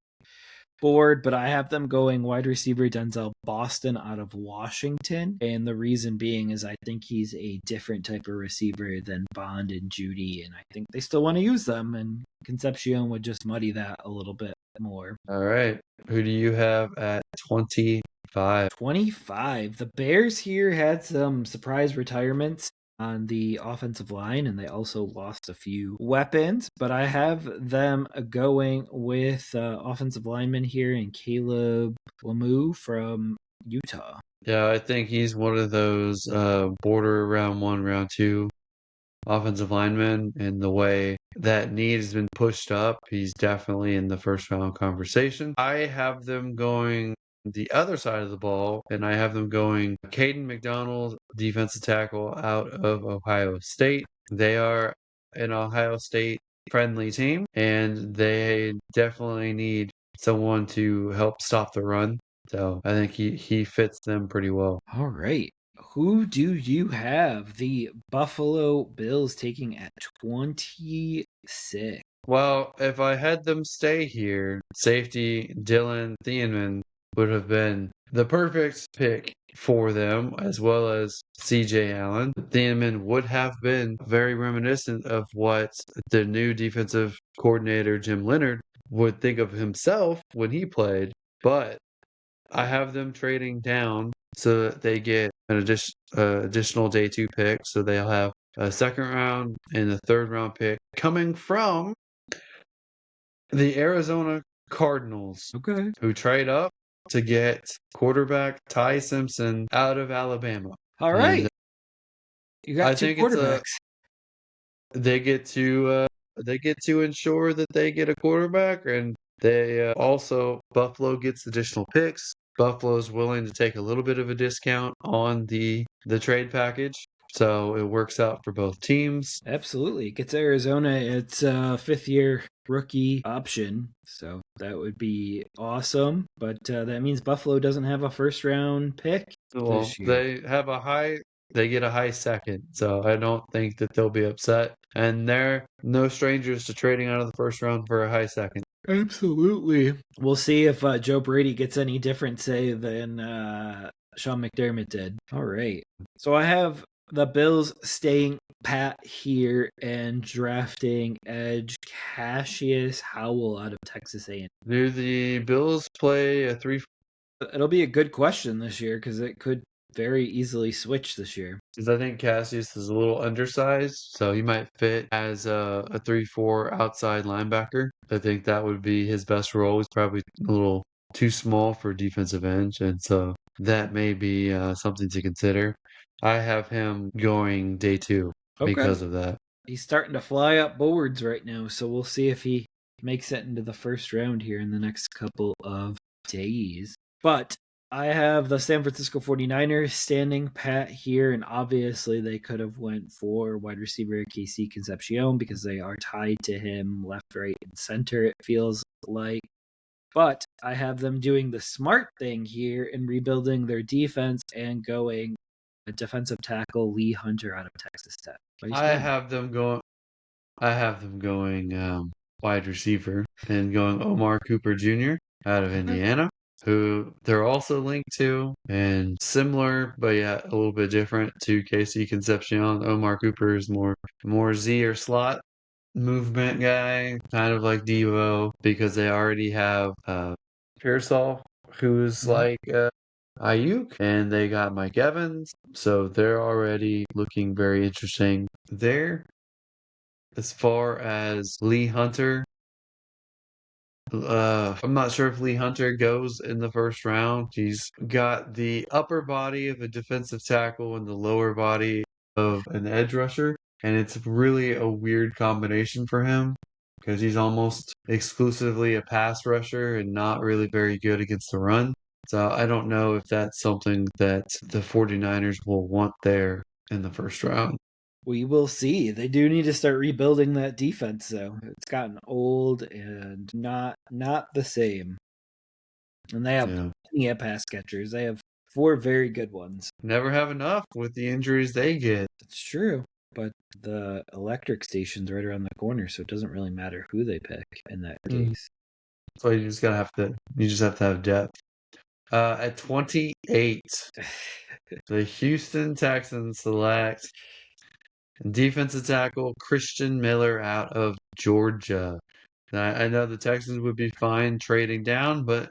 board, but I have them going wide receiver Denzel Boston out of Washington. And the reason being is I think he's a different type of receiver than Bond and Judy, and I think they still want to use them, and Concepcion would just muddy that a little bit more. All right. Who do you have at 25? 25. The Bears here had some surprise retirements on the offensive line, and they also lost a few weapons, but I have them going with offensive lineman here in Caleb Lemieux from Utah. Yeah, I think he's one of those border round one, round two offensive linemen. And the way that need has been pushed up, he's definitely in the first round conversation. I have them going the other side of the ball, and I have them going Caden McDonald, defensive tackle out of Ohio State. They are an Ohio State friendly team, and they definitely need someone to help stop the run. So I think he fits them pretty well. All right. Who do you have? The Buffalo Bills taking at 26. Well, if I had them stay here, safety Dylan Thieneman would have been the perfect pick for them, as well as CJ Allen. Thieneman would have been very reminiscent of what the new defensive coordinator, Jim Leonhard, would think of himself when he played. But I have them trading down so that they get an additional day two pick. So they'll have a second round and a third round pick coming from the Arizona Cardinals, Okay. who trade up to get quarterback Ty Simpson out of Alabama. All right. And You got I two think quarterbacks. they get to ensure that they get a quarterback, and they also Buffalo gets additional picks. Buffalo's willing to take a little bit of a discount on the trade package, so it works out for both teams. Absolutely. It gets Arizona its fifth year rookie option. So that would be awesome. But that means Buffalo doesn't have a first round pick Well, this year. they get a high second, so I don't think that they'll be upset. And they're no strangers to trading out of the first round for a high second. Absolutely. We'll see if Joe Brady gets any different say than Sean McDermott did. All right. So I have the Bills staying pat here and drafting edge Cassius Howell out of Texas A&M. Do the Bills play a three? It'll be a good question this year because it could very easily switch this year. Because I think Cassius is a little undersized, so he might fit as a 3-4 outside linebacker. I think that would be his best role. He's probably a little too small for defensive end, and so that may be something to consider. I have him going day 2 Okay. because of that. He's starting to fly up boards right now, so we'll see if he makes it into the first round here in the next couple of days. But I have the San Francisco 49ers standing pat here, and obviously they could have went for wide receiver KC Concepcion because they are tied to him left, right, and center, it feels like. But I have them doing the smart thing here and rebuilding their defense and going a defensive tackle Lee Hunter out of Texas Tech. I have them going. I have them going wide receiver and going Omar Cooper Jr. out of Indiana, who they're also linked to and similar, but yet a little bit different to KC Concepcion. Omar Cooper is more Z or slot movement guy, kind of like Devo, because they already have Pearsall, who's like Ayuk, and they got Mike Evans, so they're already looking very interesting there. As far as Lee Hunter, I'm not sure if Lee Hunter goes in the first round. He's got the upper body of a defensive tackle and the lower body of an edge rusher, and it's really a weird combination for him because he's almost exclusively a pass rusher and not really very good against the run. So I don't know if that's something that the 49ers will want there in the first round. We will see. They do need to start rebuilding that defense, though. It's gotten old and not the same. And they have plenty of pass catchers. They have 4 very good ones. Never have enough with the injuries they get. It's true, but the electric station's right around the corner, so it doesn't really matter who they pick in that case. So you just have to have depth. At 28, the Houston Texans select defensive tackle Christian Miller out of Georgia. I know the Texans would be fine trading down, but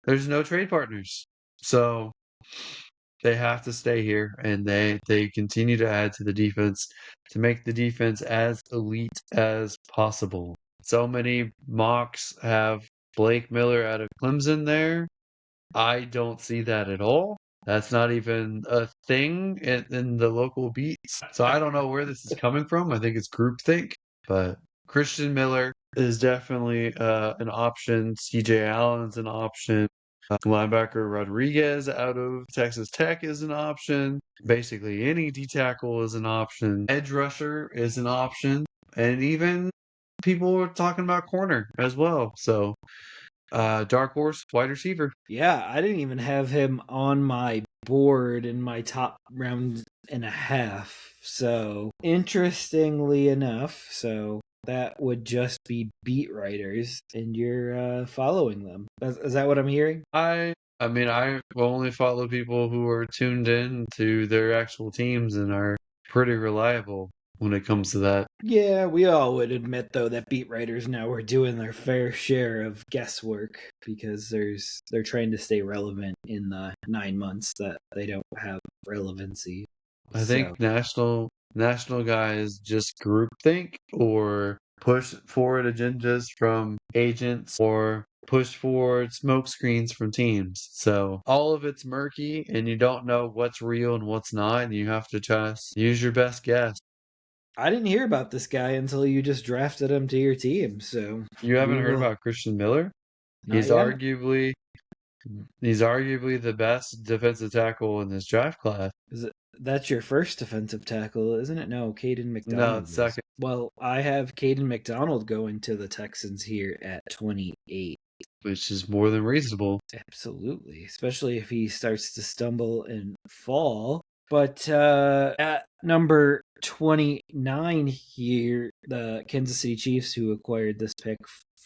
there's no trade partners. So they have to stay here, and they continue to add to the defense to make the defense as elite as possible. So many mocks have Blake Miller out of Clemson there. I don't see that at all. That's not even a thing in the local beats. So I don't know where this is coming from. I think it's groupthink. But Christian Miller is definitely an option. CJ Allen's an option. Linebacker Rodriguez out of Texas Tech is an option. Basically, any D tackle is an option. Edge rusher is an option. And even people are talking about corner as well. So dark horse wide receiver. Yeah, I didn't even have him on my board in my top round and a half. So, interestingly enough, that would just be beat writers, and you're following them. Is that what I'm hearing? I mean, I only follow people who are tuned in to their actual teams and are pretty reliable when it comes to that. Yeah, we all would admit, though, that beat writers now are doing their fair share of guesswork because they're trying to stay relevant in the 9 months that they don't have relevancy. I think national guys just groupthink or push forward agendas from agents or push forward smoke screens from teams. So all of it's murky and you don't know what's real and what's not, and you have to just use your best guess. I didn't hear about this guy until you just drafted him to your team. So you haven't heard about Christian Miller? He's arguably the best defensive tackle in this draft class. That's your first defensive tackle, isn't it? No, Caden McDonald. No, it's second. Well, I have Caden McDonald going to the Texans here at 28. Which is more than reasonable. Absolutely, especially if he starts to stumble and fall. But at number 29 here, the Kansas City Chiefs, who acquired this pick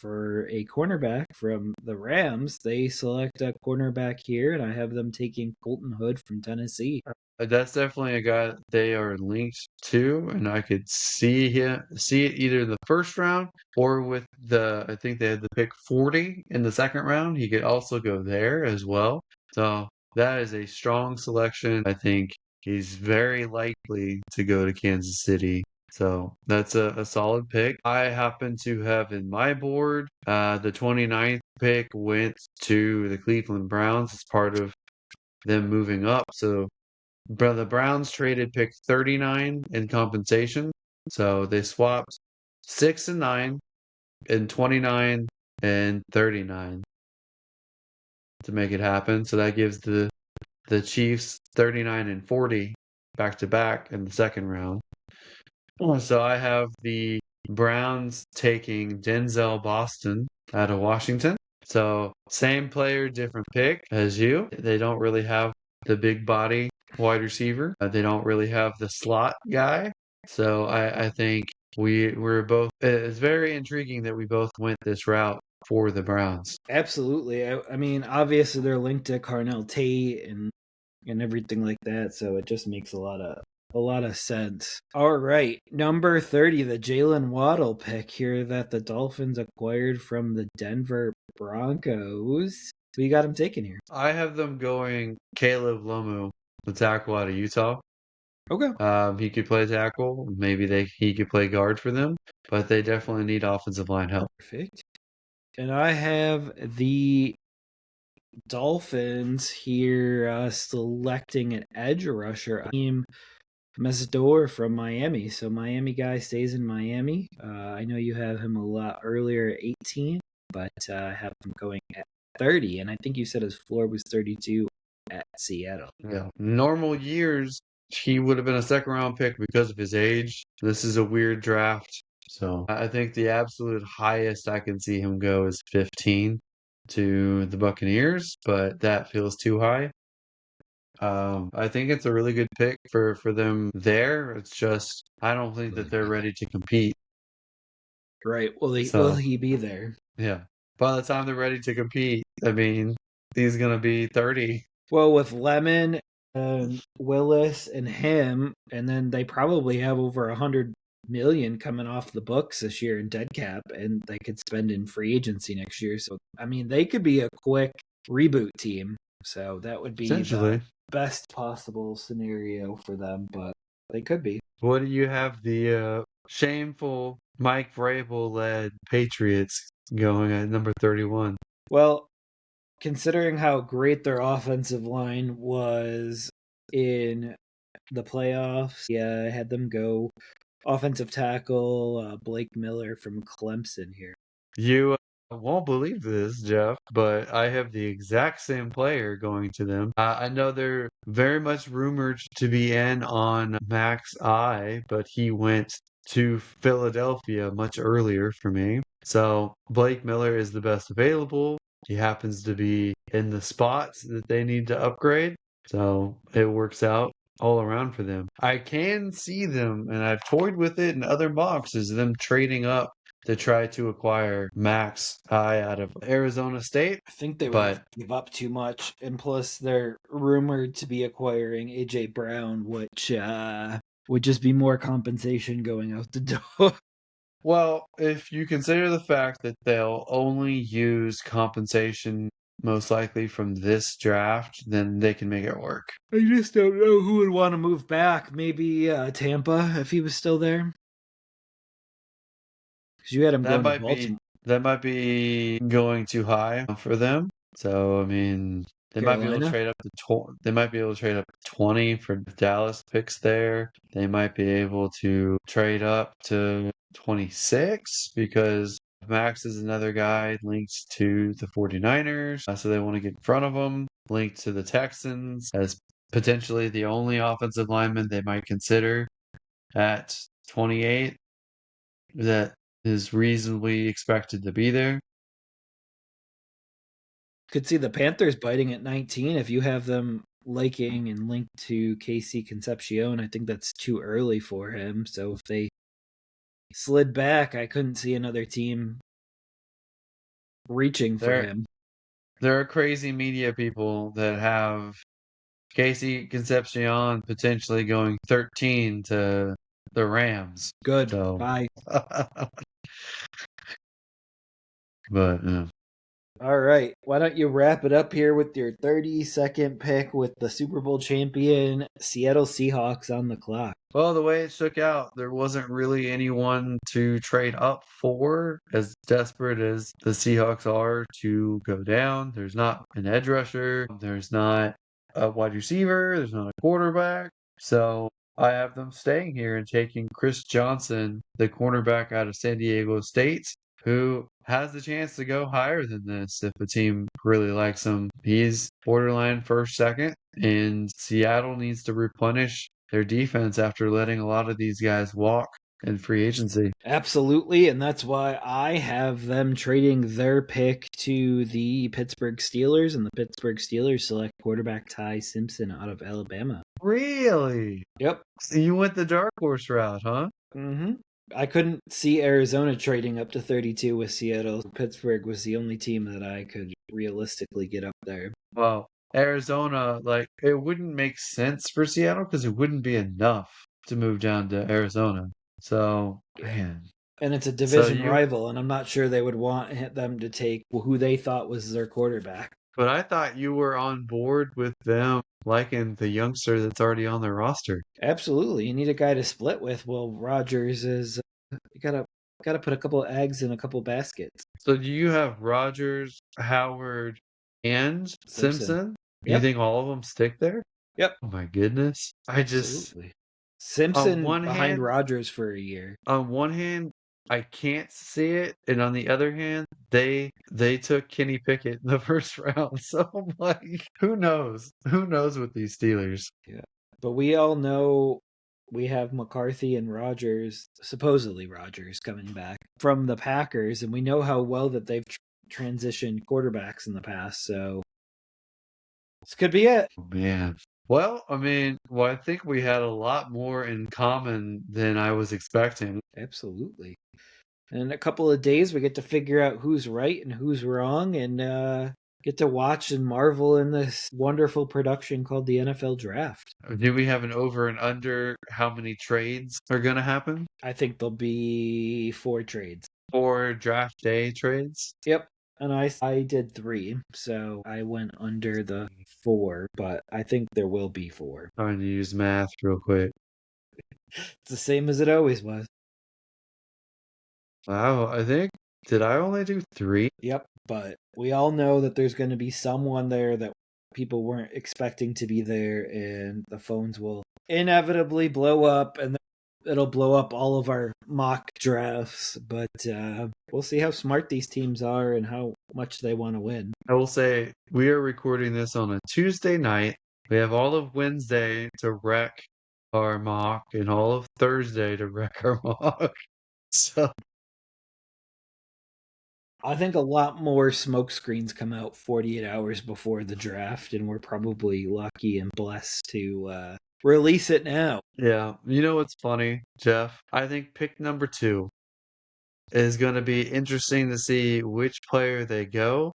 for a cornerback from the Rams, they select a cornerback here, and I have them taking Colton Hood from Tennessee. That's definitely a guy they are linked to, and I could see it either in the first round or with I think they had the pick 40 in the second round. He could also go there as well. So that is a strong selection. I think he's very likely to go to Kansas City. So that's a solid pick. I happen to have in my board, the 29th pick went to the Cleveland Browns as part of them moving up. So the Browns traded pick 39 in compensation. So they swapped 6 and 9 and 29 and 39 to make it happen. So that gives the Chiefs 39 and 40 back to back in the second round. So I have the Browns taking Denzel Boston out of Washington. So same player, different pick as you. They don't really have the big body wide receiver. They don't really have the slot guy. So I think we're both. It's very intriguing that we both went this route for the Browns. Absolutely. I mean, obviously they're linked to Carnell Tate and everything like that, so it just makes a lot of sense. All right, number 30, the Jalen Waddle pick here that the Dolphins acquired from the Denver Broncos. Who you got him taking here? I have them going Caleb Lomu, the tackle out of Utah. Okay. He could play tackle. Maybe he could play guard for them, but they definitely need offensive line help. Perfect. And I have the Dolphins here selecting an edge rusher. Team Mesidor from Miami. So Miami guy stays in Miami. I know you have him a lot earlier at 18, but I have him going at 30, and I think you said his floor was 32 at Seattle. Yeah. Normal years, he would have been a second round pick because of his age. This is a weird draft. So I think the absolute highest I can see him go is 15 to the Buccaneers, but that feels too high. I think it's a really good pick for them there. It's just I don't think that they're ready to compete. Right. Will So he be there? yeah. By the time they're ready to compete, I mean, he's gonna be 30. Well, with Lemon and Willis and him, and then they probably have over 100 million coming off the books this year in dead cap, and they could spend in free agency next year. So I mean, they could be a quick reboot team. So that would be the best possible scenario for them, but they could be. What do you have the shameful Mike Vrabel led Patriots going at number 31? Well, considering how great their offensive line was in the playoffs, yeah, I had them go offensive tackle Blake Miller from Clemson here. You won't believe this, Jeff, but I have the exact same player going to them. I know they're very much rumored to be in on Max I, but he went to Philadelphia much earlier for me. So Blake Miller is the best available. He happens to be in the spots that they need to upgrade. So it works out all around for them. I can see them, and I've toyed with it in other boxes, them trading up to try to acquire Max I out of Arizona State. I think they would give up too much, and plus they're rumored to be acquiring AJ Brown, which would just be more compensation going out the door. Well, if you consider the fact that they'll only use compensation most likely from this draft, then they can make it work. I just don't know who would want to move back. Maybe Tampa, if he was still there. Because you had him going to Baltimore. That might be going too high for them. So I mean, they might be able to trade up to they might be able to trade up 20 for Dallas picks there. They might be able to trade up to 26 because Max is another guy linked to the 49ers. So they want to get in front of them, linked to the Texans as potentially the only offensive lineman they might consider at 28 that is reasonably expected to be there. Could see the Panthers biting at 19 if you have them liking and linked to KC Concepcion. I think that's too early for him. So if they slid back, I couldn't see another team reaching for him. There are crazy media people that have KC Concepcion potentially going 13 to the Rams. Good. So. Bye. But All right. Why don't you wrap it up here with your 32nd pick with the Super Bowl champion Seattle Seahawks on the clock? Well, the way it shook out, there wasn't really anyone to trade up for, as desperate as the Seahawks are to go down. There's not an edge rusher, there's not a wide receiver, there's not a quarterback. So I have them staying here and taking Chris Johnson, the cornerback out of San Diego State, who has the chance to go higher than this if a team really likes him. He's borderline first, second, and Seattle needs to replenish their defense after letting a lot of these guys walk in free agency. Absolutely, and that's why I have them trading their pick to the Pittsburgh Steelers, and the Pittsburgh Steelers select quarterback Ty Simpson out of Alabama. Really? Yep. So you went the dark horse route, huh? Mm-hmm. I couldn't see Arizona trading up to 32 with Seattle. Pittsburgh was the only team that I could realistically get up there. Well, Arizona, like, it wouldn't make sense for Seattle because it wouldn't be enough to move down to Arizona. So, man. And it's a So division you, rival, and I'm not sure they would want them to take who they thought was their quarterback. but I thought you were on board with them liking the youngster that's already on their roster. Absolutely, you need a guy to split with. Well, Rodgers is you gotta put a couple of eggs in a couple baskets. So do you have Rodgers, Howard, and Simpson? You Yep. think all of them stick there? Yep. Oh my goodness. I just Absolutely. on Simpson one behind hand, Rodgers for a year. I can't see it, and on the other hand, they took Kenny Pickett in the first round. So I'm like, who knows? Who knows with these Steelers? Yeah. But we all know we have McCarthy and Rodgers, supposedly Rodgers, coming back from the Packers, and we know how well that they've transitioned quarterbacks in the past. So this could be it. Oh, man. Well, I mean, I think we had a lot more in common than I was expecting. Absolutely. And in a couple of days, we get to figure out who's right and who's wrong, and get to watch and marvel in this wonderful production called the NFL Draft. Do we have an over and under how many trades are going to happen? I think there'll be 4 trades. 4 draft day trades? Yep. And I did 3, so I went under the 4, but I think there will be 4. Trying to use math real quick. It's the same as it always was. Wow, did I only do 3? Yep. But we all know that there's going to be someone there that people weren't expecting to be there, and the phones will inevitably blow up, and it'll blow up all of our mock drafts. But we'll see how smart these teams are and how much they want to win. I will say we are recording this on a Tuesday night. We have all of Wednesday to wreck our mock and all of Thursday to wreck our mock. So I think a lot more smoke screens come out 48 hours before the draft, and we're probably lucky and blessed to release it now. yeah, you know what's funny, Jeff? I think pick number 2 is going to be interesting to see which player they go.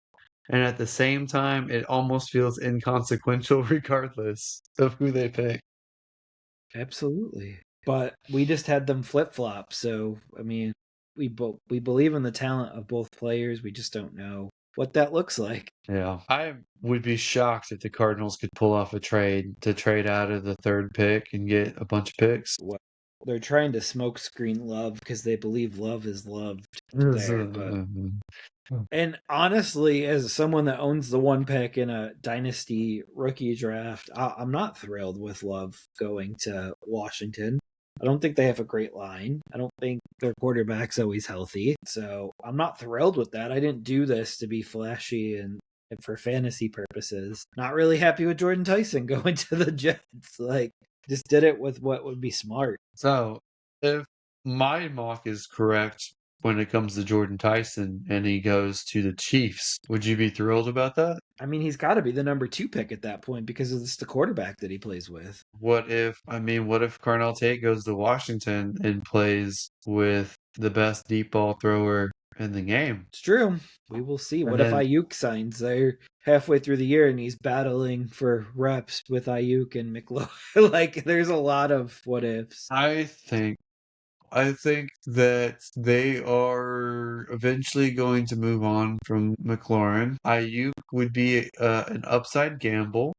And at the same time, it almost feels inconsequential regardless of who they pick. Absolutely. But we just had them flip flop, so I mean, we believe in the talent of both players. We just don't know what that looks like. Yeah. I would be shocked if the Cardinals could pull off a trade to trade out of the 3rd pick and get a bunch of picks. Well, they're trying to smoke screen Love because they believe Love is loved there. But and honestly, as someone that owns the 1 pick in a dynasty rookie draft, I'm not thrilled with Love going to Washington. I don't think they have a great line. I don't think their quarterback's always healthy. So I'm not thrilled with that. I didn't do this to be flashy and for fantasy purposes. Not really happy with Jordan Tyson going to the Jets. Like, just did it with what would be smart. So, if my mock is correct when it comes to Jordan Tyson and he goes to the Chiefs, would you be thrilled about that? I mean, he's got to be the number 2 pick at that point because it's the quarterback that he plays with. What if Carnell Tate goes to Washington and plays with the best deep ball thrower in the game? It's true. We will see. And What if then- Ayuk signs there halfway through the year and he's battling for reps with Ayuk and McLaurin? Like, there's a lot of what ifs. I think I think that they are eventually going to move on from McLaurin. Ayuk would be an upside gamble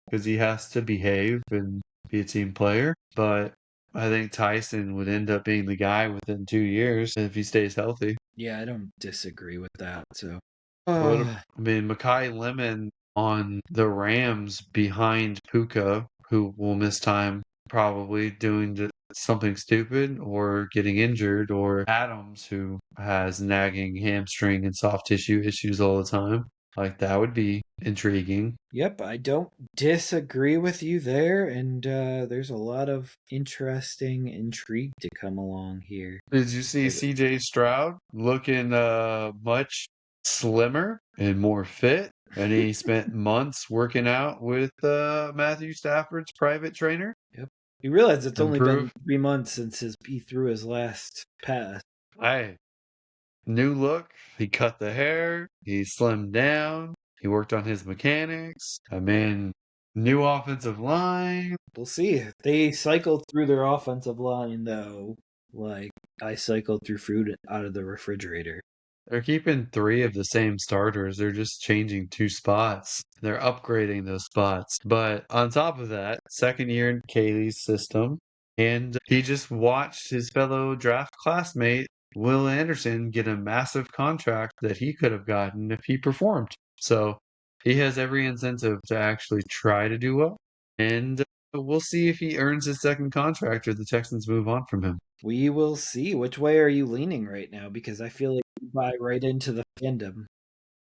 because he has to behave and be a team player. But I think Tyson would end up being the guy within 2 years if he stays healthy. Yeah, I don't disagree with that. So, I mean, Makai Lemon on the Rams behind Puka, who will miss time probably doing something stupid or getting injured, or Adams, who has nagging hamstring and soft tissue issues all the time. Like, that would be intriguing. yep, I don't disagree with you there, and there's a lot of interesting intrigue to come along here. Did you see CJ Stroud looking much slimmer and more fit? And he spent months working out with Matthew Stafford's private trainer. Yep. You realize it's only been Improve. 3 months since he threw his last pass. Hey, new look. He cut the hair. He slimmed down. He worked on his mechanics. I mean, new offensive line. We'll see. They cycled through their offensive line, though, like I cycled through food out of the refrigerator. They're keeping 3 of the same starters. They're just changing 2 spots. They're upgrading those spots. But on top of that, second year in Kaylee's system, and he just watched his fellow draft classmate, Will Anderson, get a massive contract that he could have gotten if he performed. So he has every incentive to actually try to do well. And we'll see if he earns his second contract or the Texans move on from him. We will see. Which way are you leaning right now? Because I feel like you buy right into the fandom.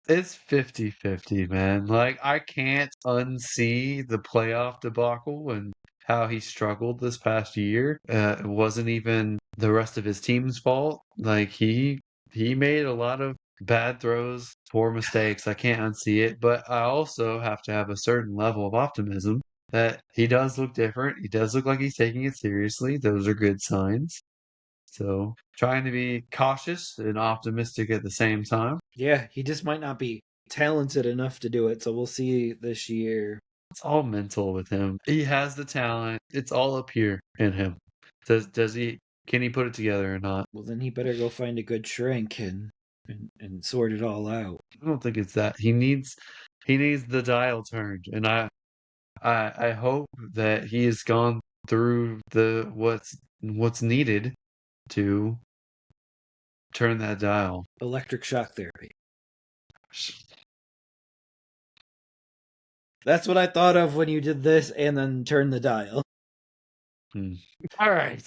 It's 50-50, man. Like, I can't unsee the playoff debacle and how he struggled this past year. It wasn't even the rest of his team's fault. Like, he made a lot of bad throws, poor mistakes. I can't unsee it, but I also have to have a certain level of optimism that he does look different. He does look like he's taking it seriously. Those are good signs. So, trying to be cautious and optimistic at the same time. Yeah, he just might not be talented enough to do it. So we'll see this year. It's all mental with him. He has the talent. It's all up here in him. Does he can he put it together or not? Well, then he better go find a good shrink and sort it all out. I don't think it's that. He needs the dial turned. And I hope that he has gone through the what's needed to turn that dial. Electric shock therapy. That's what I thought of when you did this and then turn the dial. All right.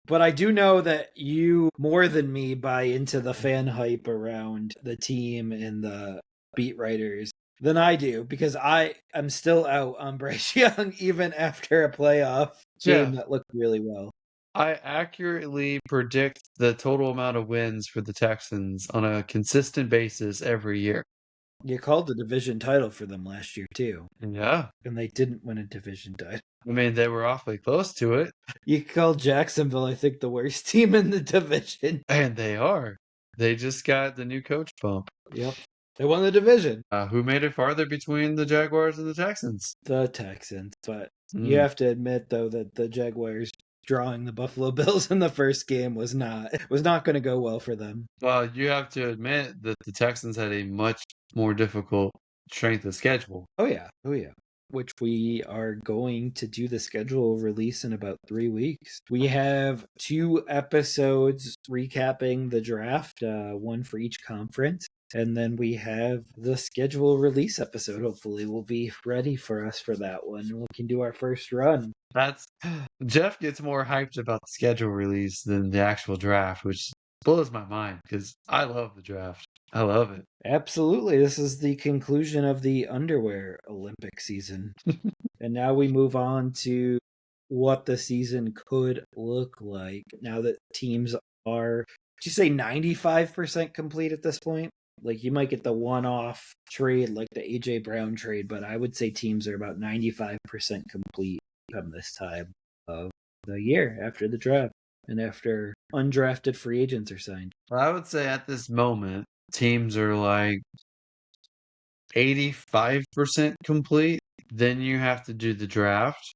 But I do know that you, more than me, buy into the fan hype around the team and the beat writers than I do, because I am still out on Bryce Young even after a playoff game that looked really well. I accurately predict the total amount of wins for the Texans on a consistent basis every year. You called the division title for them last year, too. Yeah. And they didn't win a division title. I mean, they were awfully close to it. You called Jacksonville, I think, the worst team in the division. And they are. They just got the new coach bump. Yep. They won the division. Who made it farther between the Jaguars and the Texans? The Texans. But you have to admit, though, that the Jaguars drawing the Buffalo Bills in the first game was not going to go well for them. Well, you have to admit that the Texans had a much more difficult strength of schedule. Oh yeah. Which we are going to do the schedule release in about 3 weeks. We have 2 episodes recapping the draft, one for each conference. And then we have the schedule release episode. Hopefully we'll be ready for us for that one. We can do our first run. Jeff gets more hyped about the schedule release than the actual draft, which blows my mind because I love the draft. I love it. Absolutely. This is the conclusion of the underwear Olympic season. And now we move on to what the season could look like now that teams are, would you say 95% complete at this point? Like, you might get the one-off trade like the AJ Brown trade, but I would say teams are about 95% complete come this time of the year after the draft and after undrafted free agents are signed. I would say at this moment, teams are like 85% complete. Then you have to do the draft.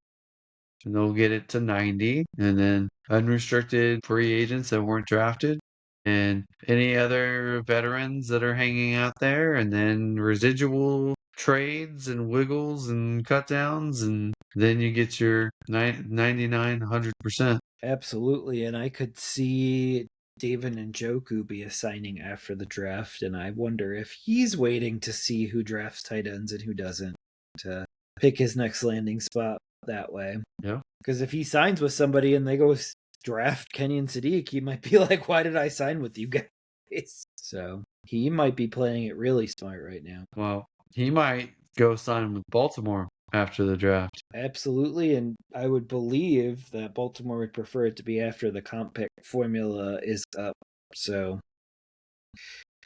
and they'll get it to 90, and then unrestricted free agents that weren't drafted, and any other veterans that are hanging out there, and then residual trades and wiggles and cut downs, and then you get your 99, 100%. Absolutely, and I could see David Njoku be a signing after the draft, and I wonder if he's waiting to see who drafts tight ends and who doesn't to pick his next landing spot that way. Yeah. Because if he signs with somebody and they go draft Kenyon Sadiq, he might be like, why did I sign with you guys? So he might be playing it really smart right now. Well, he might go sign with Baltimore after the draft. Absolutely, and I would believe that Baltimore would prefer it to be after the comp pick formula is up. So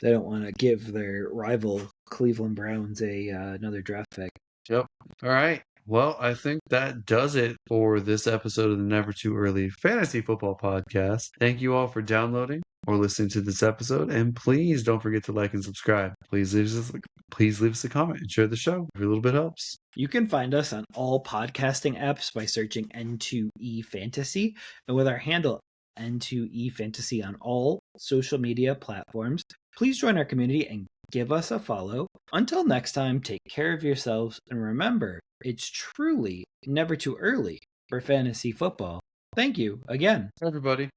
they don't want to give their rival Cleveland Browns another draft pick. Yep. All right. Well, I think that does it for this episode of the Never Too Early Fantasy Football Podcast. Thank you all for downloading or listening to this episode, and please don't forget to like and subscribe. Please leave us a comment and share the show. Every little bit helps. You can find us on all podcasting apps by searching N2E Fantasy, and with our handle N2E Fantasy on all social media platforms. Please join our community and give us a follow. Until next time, take care of yourselves, and remember, it's truly never too early for fantasy football. Thank you again. Everybody.